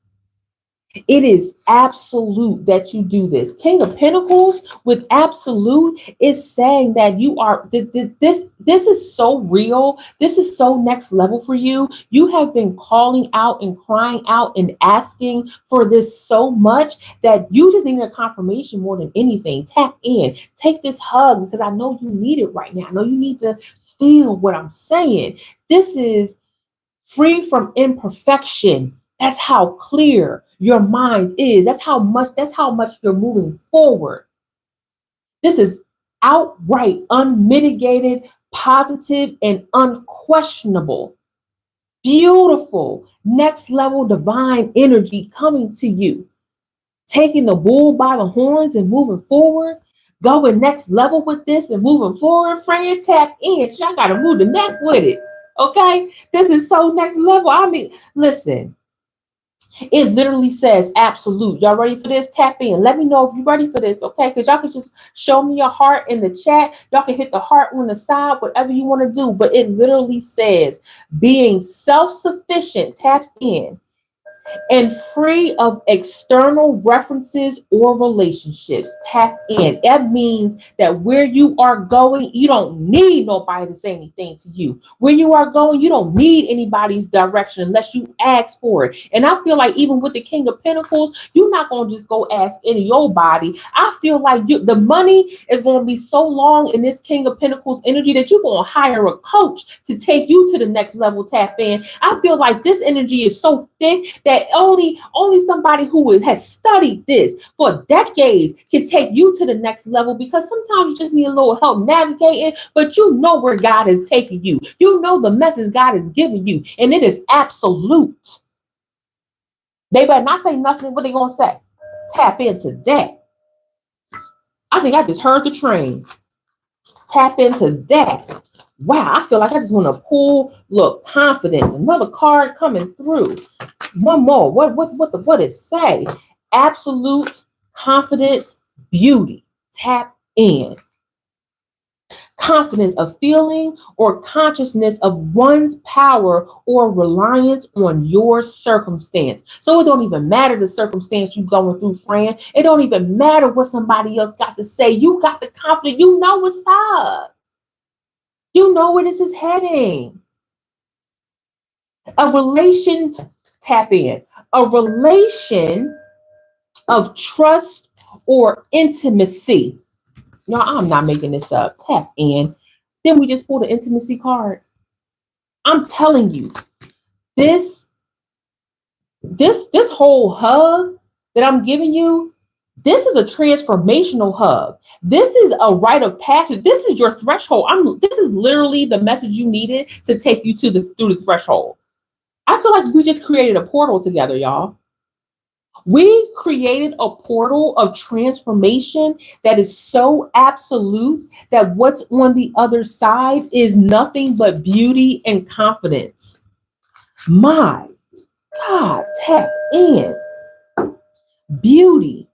It is absolute that you do this. King of Pentacles with absolute is saying that you are this is so real. This is so next level for you. You have been calling out and crying out and asking for this so much that you just need a confirmation more than anything. Tap in. Take this hug because I know you need it right now. I know you need to feel what I'm saying. This is free from imperfection. That's how clear your mind is. That's how much you're moving forward. This is outright, unmitigated, positive, and unquestionable. Beautiful, next level divine energy coming to you. Taking the bull by the horns and moving forward. Going next level with this and moving forward, friend. Tap in. I gotta move the neck with it. Okay? This is so next level. I mean, listen. It literally says absolute. Y'all ready for this? Tap in. Let me know if you're ready for this, okay? Because y'all can just show me your heart in the chat. Y'all can hit the heart on the side, whatever you want to do. But it literally says being self-sufficient, tap in, and free of external references or relationships. Tap in. That means that where you are going, you don't need nobody to say anything to you. Where you are going, you don't need anybody's direction unless you ask for it. And I feel like even with the King of Pentacles, you're not going to just go ask any your body. I feel like the money is going to be so long in this King of Pentacles energy that you're going to hire a coach to take you to the next level. Tap in. I feel like this energy is so thick that only somebody who has studied this for decades can take you to the next level, because sometimes you just need a little help navigating, but you know where God is taking you. You know the message God is giving you, and it is absolute. They better not say nothing. What they gonna say? Tap into that. I think I just heard the train. Tap into that. Wow, I feel like I just want to pull. Look, confidence. Another card coming through. One more. What it say? Absolute confidence, beauty. Tap in. Confidence, a feeling or consciousness of one's power or reliance on your circumstance. So it don't even matter the circumstance you're going through, friend. It don't even matter what somebody else got to say. You got the confidence. You know what's up. You know where this is heading. A relation, tap in. A relation of trust or intimacy. No, I'm not making this up. Tap in. Then we just pulled the intimacy card. I'm telling you, this whole hug that I'm giving you, this is a transformational hug. This is a rite of passage. This is your threshold. This is literally the message you needed to take you through the threshold. I feel like we just created a portal together, y'all. We created a portal of transformation that is so absolute that what's on the other side is nothing but beauty and confidence. My God, tap in. Beauty.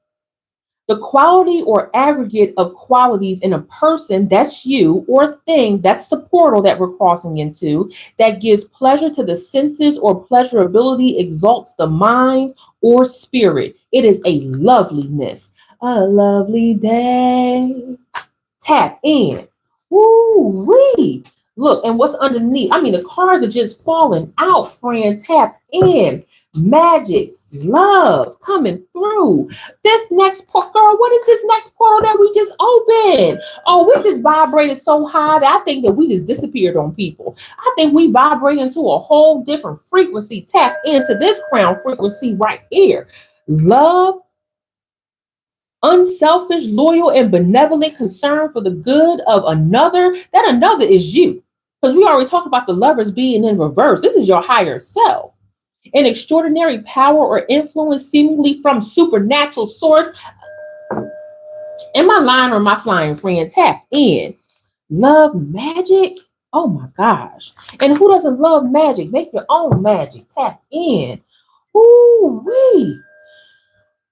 The quality or aggregate of qualities in a person, that's you, or thing, that's the portal that we're crossing into, that gives pleasure to the senses or pleasurability, exalts the mind or spirit. It is a loveliness. A lovely day. Tap in. Woo-wee. Look, and what's underneath? I mean, the cards are just falling out, friend. Tap in. Magic. Love coming through. This next girl, what is this next portal that we just opened? Oh, we just vibrated so high that I think that we just disappeared on people. I think we vibrate into a whole different frequency. Tap into this crown frequency right here. Love, unselfish, loyal, and benevolent concern for the good of another. That another is you. Because we already talked about the lovers being in reverse. This is your higher self. An extraordinary power or influence seemingly from supernatural source. Am I lying or am I flying, friend? Tap in. Love magic? Oh my gosh. And who doesn't love magic? Make your own magic. Tap in. Ooh-wee.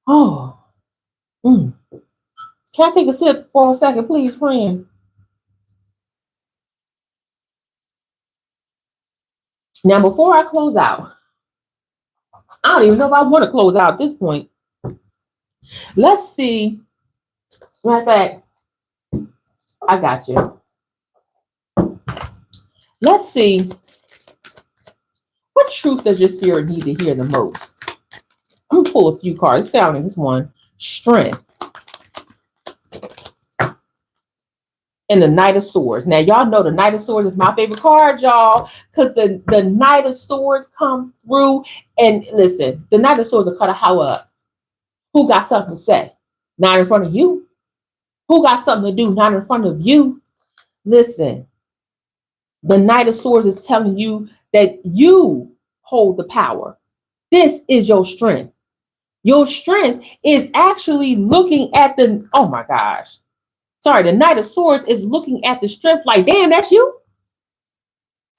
Oh. Mm. Can I take a sip for a second, please, friend? Now, before I close out, I don't even know if I want to close out at this point. Let's see. Matter of fact, I got you. Let's see. What truth does your spirit need to hear the most? I'm going to pull a few cards. Sounding this one. Strength. And the Knight of Swords. Now, y'all know the Knight of Swords is my favorite card, y'all, because the Knight of Swords come through. And listen, the Knight of Swords will cut a how up. Who got something to say? Not in front of you. Who got something to do? Not in front of you. Listen, the Knight of Swords is telling you that you hold the power. This is your strength. Your strength is actually looking at the, oh my gosh. Sorry, the Knight of Swords is looking at the strength like, damn, that's you.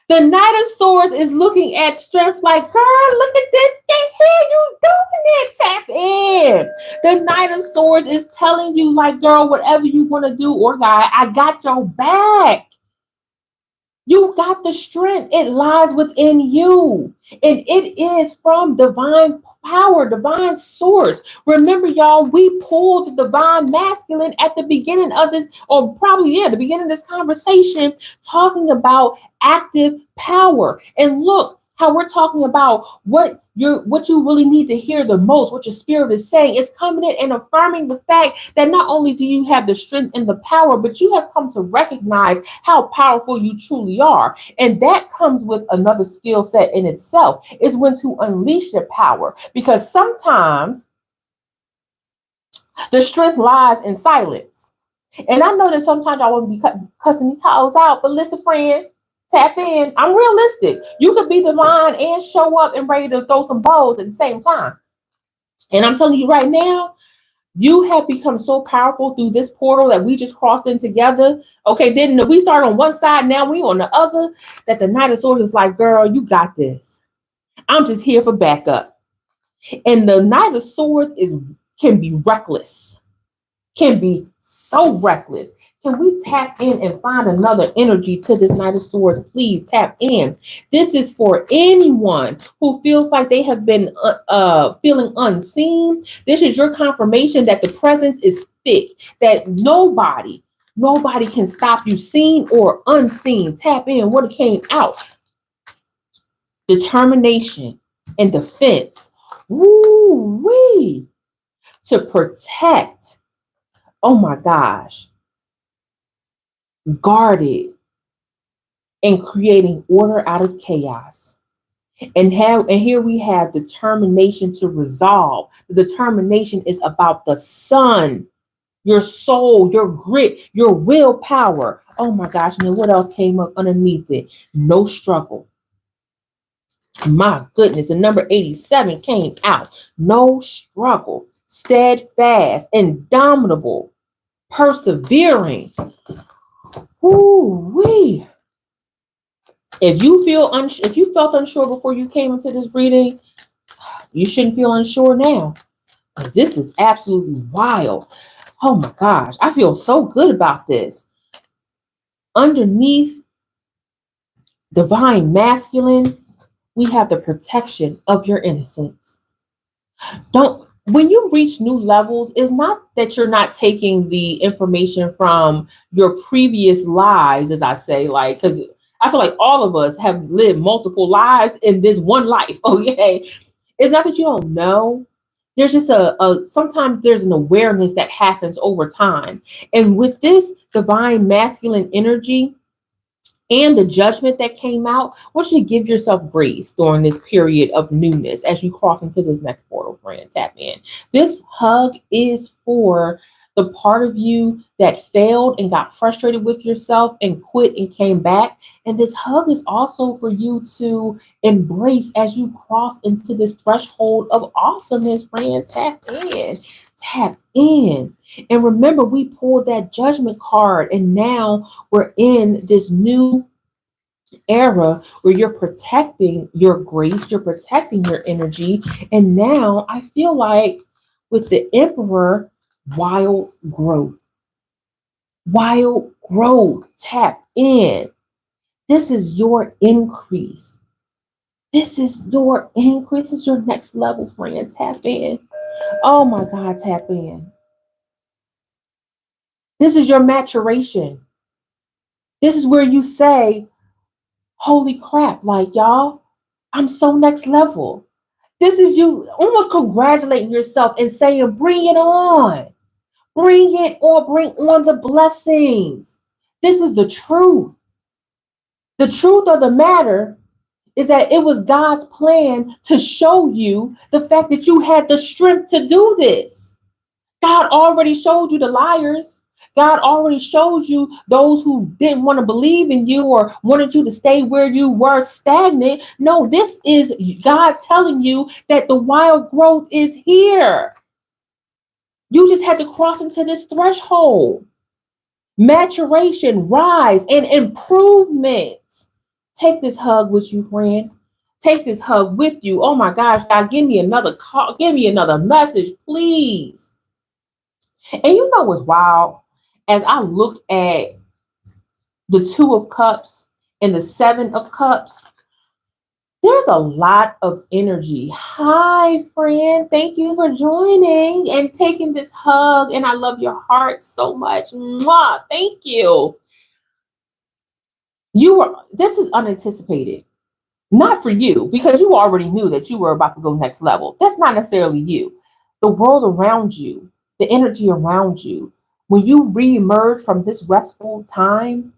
The Knight of Swords is looking at strength like, girl, look at this. The hell you doing it? Tap in. The Knight of Swords is telling you like, girl, whatever you want to do or guy, I got your back. You got the strength. It lies within you. And it is from divine power, divine source. Remember, y'all, we pulled the divine masculine at the beginning of this, or probably, the beginning of this conversation, talking about active power. And look how we're talking about what you really need to hear the most, what your spirit is saying. Is coming in and affirming the fact that not only do you have the strength and the power, but you have come to recognize how powerful you truly are. And that comes with another skill set in itself, is when to unleash your power. Because sometimes the strength lies in silence. And I know that sometimes I want to be cussing these hoes out, but listen, friend, tap in. I'm realistic. You could be divine and show up and ready to throw some balls at the same time. And I'm telling you right now, you have become so powerful through this portal that we just crossed in together. Okay, then we start on one side, now we on the other, that the Knight of Swords is like, girl, you got this. I'm just here for backup. And the Knight of Swords can be reckless, can be so reckless. Can we tap in and find another energy to this Knight of Swords? Please tap in. This is for anyone who feels like they have been feeling unseen. This is your confirmation that the presence is thick, that nobody can stop you, seen or unseen. Tap in. What came out? Determination and defense. Woo-wee. To protect. Oh my gosh. Guarded and creating order out of chaos. And here we have determination to resolve. The determination is about the sun, your soul, your grit, your willpower. Oh my gosh, and then what else came up underneath it? No struggle. My goodness, the number 87 came out. No struggle. Steadfast, indomitable, persevering. Ooh-wee. If you felt unsure before you came into this reading, you shouldn't feel unsure now, because this is absolutely wild. Oh my gosh, I feel so good about this. Underneath divine masculine, we have the protection of your innocence. When you reach new levels, it's not that you're not taking the information from your previous lives, as I say, like, because I feel like all of us have lived multiple lives in this one life. Okay. It's not that you don't know. There's just sometimes there's an awareness that happens over time. And with this divine masculine energy, and the judgment that came out, I want you to give yourself grace during this period of newness as you cross into this next portal, friend. Tap in. This hug is for the part of you that failed and got frustrated with yourself and quit and came back. And this hug is also for you to embrace as you cross into this threshold of awesomeness, friend. Tap in. Tap in. And remember, we pulled that judgment card, and now we're in this new era where you're protecting your grace, you're protecting your energy. And now I feel like with the Emperor, Wild growth. Wild growth. Tap in. This is your increase. This is your increase. This is your next level, friends. Tap in. Oh my God, tap in. This is your maturation. This is where you say, holy crap, like y'all, I'm so next level. This is you almost congratulating yourself and saying, bring it on. Bring it on. Bring on the blessings. This is the truth. The truth of the matter is that it was God's plan to show you the fact that you had the strength to do this. God already showed you the liars. God already showed you those who didn't want to believe in you or wanted you to stay where you were stagnant. No, this is God telling you that the wild growth is here. You just had to cross into this threshold. Maturation, rise, and improvement. Take this hug with you, friend. Take this hug with you. Oh my gosh, God, give me another call. Give me another message, please. And you know what's wild? As I look at the Two of Cups and the Seven of Cups, there's a lot of energy. Hi, friend. Thank you for joining and taking this hug. And I love your heart so much. Mwah. Thank you. This is unanticipated. Not for you, because you already knew that you were about to go next level. That's not necessarily you. The world around you, the energy around you, when you reemerge from this restful time,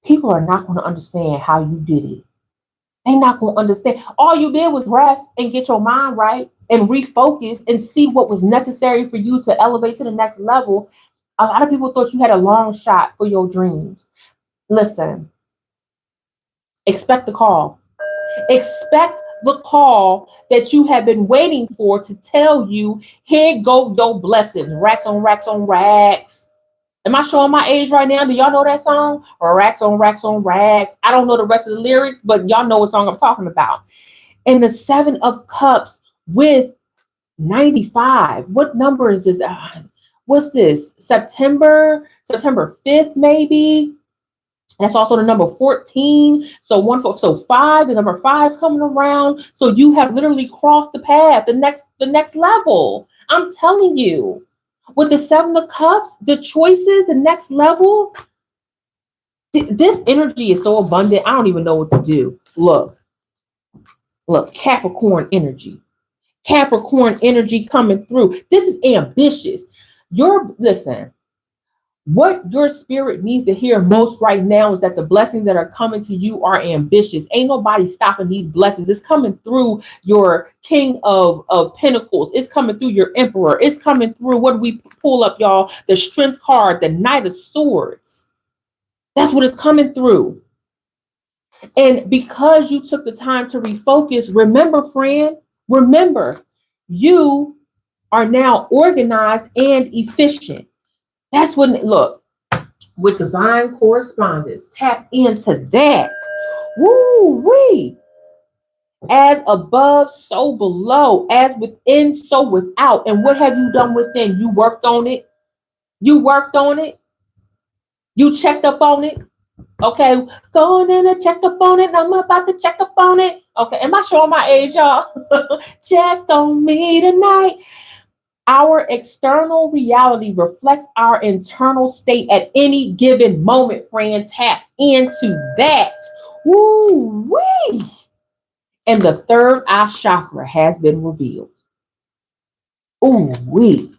people are not going to understand how you did it. They're not going to understand. All you did was rest and get your mind right and refocus and see what was necessary for you to elevate to the next level. A lot of people thought you had a long shot for your dreams. Listen, expect the call. Expect the call that you have been waiting for to tell you, here go your blessings. Racks on racks on racks. Am I showing my age right now? Do y'all know that song? Or racks on racks on racks. I don't know the rest of the lyrics, but y'all know what song I'm talking about. And the Seven of Cups with 95. What number is this? What's this? September 5th, maybe. That's also the number 14. So 5, the number 5 coming around. So you have literally crossed the path, the next level. I'm telling you, with the Seven of Cups, the choices, the next level, this energy is so abundant. I don't even know what to do. Look, Capricorn energy. Capricorn energy coming through. This is ambitious. Listen. What your spirit needs to hear most right now is that the blessings that are coming to you are ambitious. Ain't nobody stopping these blessings. It's coming through your King of Pentacles. It's coming through your Emperor. It's coming through, what do we pull up, y'all? The Strength card, the Knight of Swords. That's what is coming through. And because you took the time to refocus, remember, friend, you are now organized and efficient. That's what, look, with divine correspondence, tap into that. Woo-wee. As above, so below. As within, so without. And what have you done within? You worked on it. You worked on it. You checked up on it. Okay, going in and checked up on it. I'm about to check up on it. Okay, am I showing my age, y'all? Check on me tonight. Our external reality reflects our internal state at any given moment, friend. Tap into that. Woo-wee. And the third eye chakra has been revealed. Ooh-wee.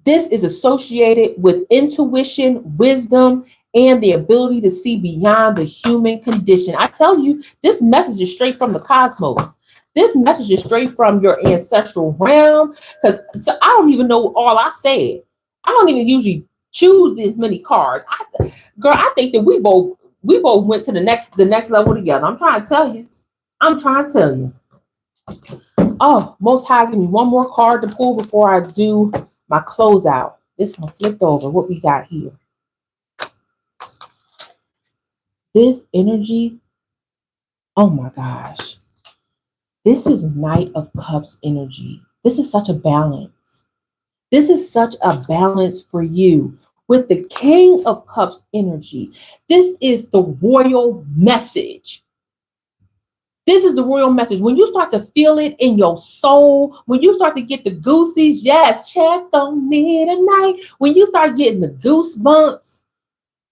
This is associated with intuition, wisdom, and the ability to see beyond the human condition. I tell you, this message is straight from the cosmos. This message is straight from your ancestral realm. Because I don't even know all I said. I don't even usually choose this many cards. I think that we both went to the next level together. I'm trying to tell you. Oh, Most High, give me one more card to pull before I do my closeout. This one flipped over. What we got here? This energy. Oh my gosh. This is Knight of Cups energy. This is such a balance. This is such a balance for you. With the King of Cups energy, this is the royal message. This is the royal message. When you start to feel it in your soul, when you start to get the goosies, yes, check on me tonight. When you start getting the goosebumps,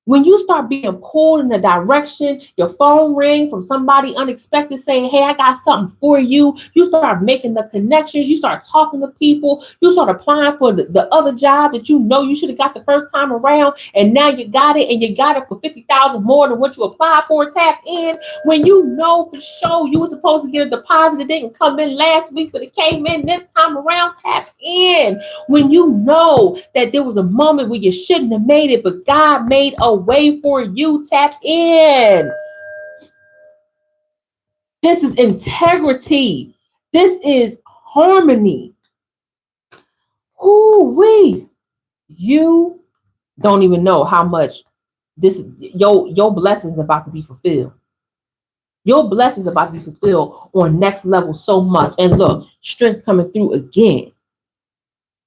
when you start being pulled in a direction, your phone ring from somebody unexpected saying, hey, I got something for you. You start making the connections. You start talking to people. You start applying for the other job that you know you should have got the first time around. And now you got it, and you got it for 50,000 more than what you applied for. Tap in. When you know for sure you were supposed to get a deposit that didn't come in last week, but it came in this time around, tap in. When you know that there was a moment where you shouldn't have made it, but God made a way for you, tap in. This is integrity. This is harmony. Whoo-wee. You don't even know how much this your blessings about to be fulfilled. Your blessings about to be fulfilled on next level so much. And look, strength coming through again.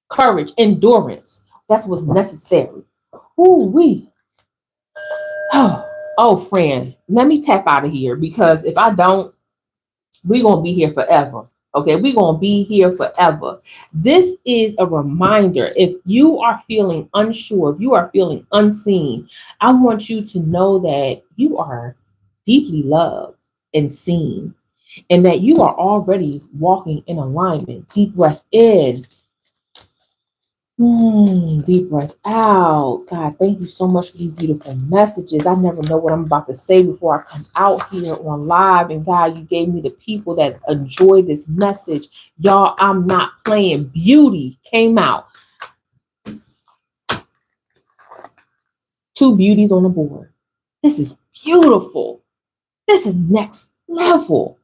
Courage, endurance. That's what's necessary. Whoo-wee. Oh, friend, let me tap out of here, because if I don't, we're going to be here forever. Okay, we're going to be here forever. This is a reminder. If you are feeling unsure, if you are feeling unseen, I want you to know that you are deeply loved and seen, and that you are already walking in alignment. Deep breath in. Deep breath out. God, thank you so much for these beautiful messages. I never know what I'm about to say before I come out here on live. And God, you gave me the people that enjoy this message. Y'all, I'm not playing. Beauty came out. 2 beauties on the board. This is beautiful. This is next level.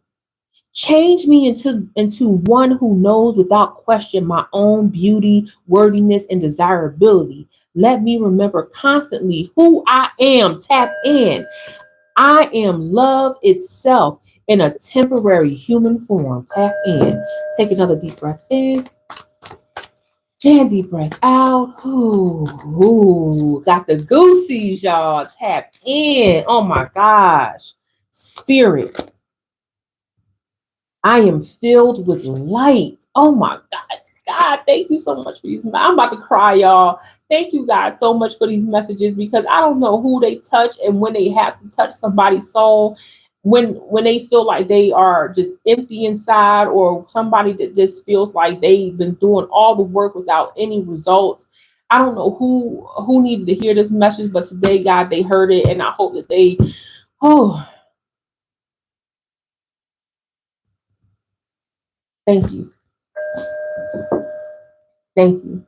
Change me into one who knows without question my own beauty, worthiness, and desirability. Let me remember constantly who I am. Tap in. I am love itself in a temporary human form. Tap in. Take another deep breath in. And deep breath out. Ooh, got the goosies, y'all. Tap in. Oh my gosh. Spirit. I am filled with light. Oh my God. God, thank you so much for these. I'm about to cry, y'all. Thank you guys so much for these messages, because I don't know who they touch and when they have to touch somebody's soul, when they feel like they are just empty inside, or somebody that just feels like they've been doing all the work without any results. I don't know who needed to hear this message, but today, God, they heard it, and I hope that they, thank you. Thank you.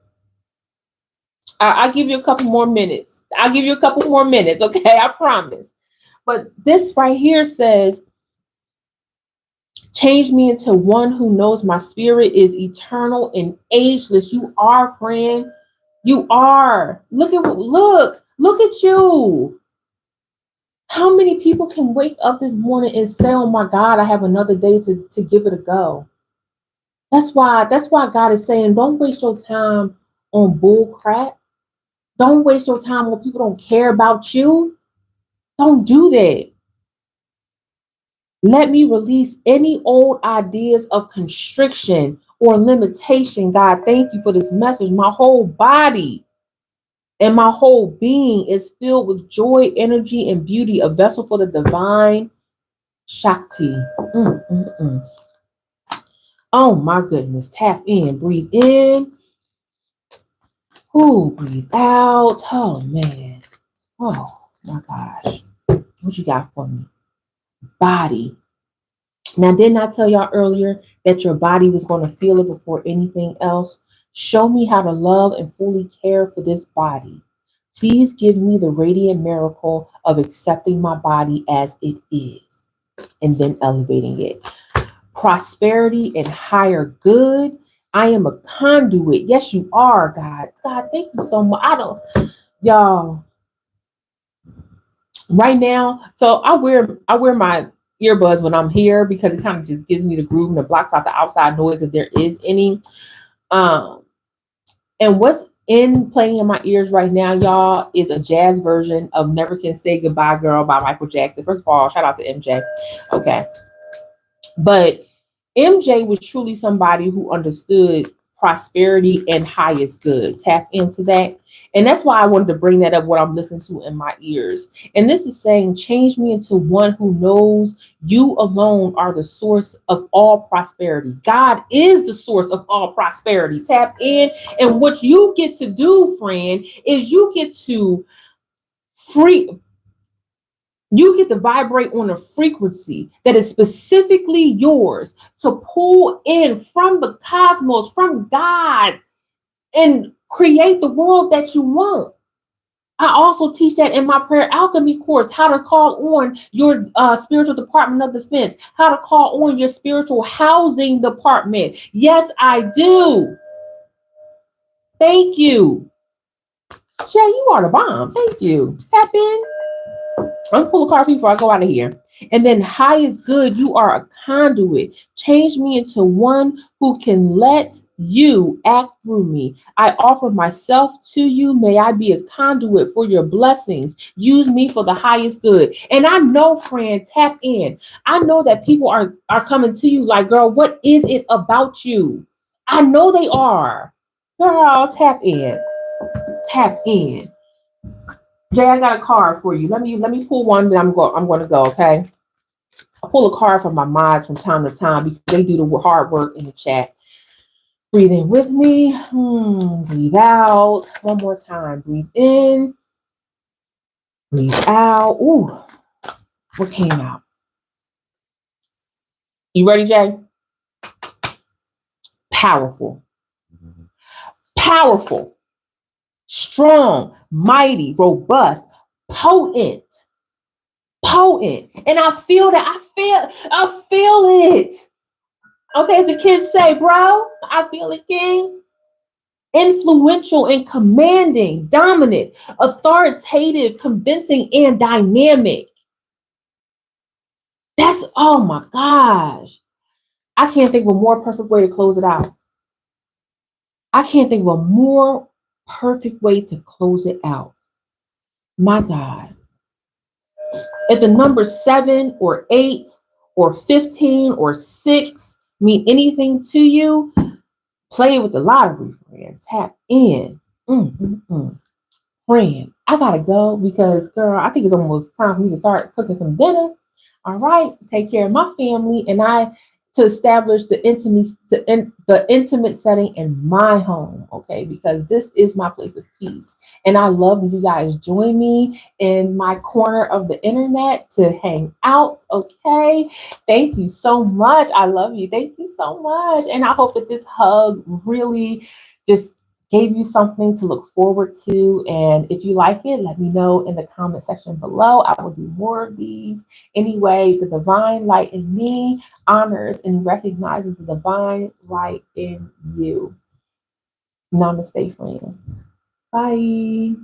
I'll give you a couple more minutes. Okay? I promise. But this right here says, change me into one who knows my spirit is eternal and ageless. You are, friend. You are. Look at you. How many people can wake up this morning and say, oh my God, I have another day to give it a go? That's why God is saying, don't waste your time on bull crap. Don't waste your time when people don't care about you. Don't do that. Let me release any old ideas of constriction or limitation. God, thank you for this message. My whole body and my whole being is filled with joy, energy, and beauty, a vessel for the divine Shakti. Oh my goodness. Tap in, breathe in. Ooh, breathe out. Oh man. Oh my gosh. What you got for me? Body. Now, didn't I tell y'all earlier that your body was going to feel it before anything else? Show me how to love and fully care for this body. Please give me the radiant miracle of accepting my body as it is and then elevating it. Prosperity and higher good. I am a conduit. Yes, you are, God. God, thank you so much. Y'all, right now, so I wear my earbuds when I'm here, because it kind of just gives me the groove and it blocks out the outside noise if there is any. And what's in playing in my ears right now, y'all, is a jazz version of Never Can Say Goodbye Girl by Michael Jackson. First of all, shout out to MJ. Okay. But MJ was truly somebody who understood prosperity and highest good. Tap into that. And that's why I wanted to bring that up, what I'm listening to in my ears. And this is saying, change me into one who knows you alone are the source of all prosperity. God is the source of all prosperity. Tap in. And what you get to do, friend, is you get to free. You get to vibrate on a frequency that is specifically yours to pull in from the cosmos, from God, and create the world that you want. I also teach that in my prayer alchemy course, how to call on your spiritual department of defense, how to call on your spiritual housing department. Yes, I do. Thank you. Shay, you are the bomb. Thank you. Tap in. I'm gonna pull a card for you before I go out of here. And then highest good, you are a conduit. Change me into one who can let you act through me. I offer myself to you. May I be a conduit for your blessings. Use me for the highest good. And I know, friend, tap in. I know that people are coming to you like, girl, what is it about you? I know they are. Girl, tap in. Tap in. Jay, I got a card for you. Let me pull one. Then I'm going to go. Okay. I pull a card from my mods from time to time because they do the hard work in the chat. Breathe in with me. Breathe out. One more time. Breathe in. Breathe out. Ooh, what came out? You ready, Jay? Powerful. Powerful. Strong. Mighty. Robust. Potent. And I feel that. I feel it. Okay, as the kids say, bro, I feel it, king. Influential and commanding, dominant, authoritative, convincing, and dynamic. That's, oh my gosh. I can't think of a more perfect way to close it out. I can't think of a more perfect way to close it out. My God. If the number 7 or 8 or 15 or 6 mean anything to you, play with the lottery, friend. Tap in. Friend, I gotta go because, girl, I think it's almost time for me to start cooking some dinner. All right, take care of my family, and to establish the intimate setting in my home, okay? Because this is my place of peace, and I love when you guys join me in my corner of the internet to hang out, okay? Thank you so much. I love you. Thank you so much, and I hope that this hug really just gave you something to look forward to. And if you like it, let me know in the comment section below. I will do more of these. Anyway, the divine light in me honors and recognizes the divine light in you. Namaste, friend. Bye.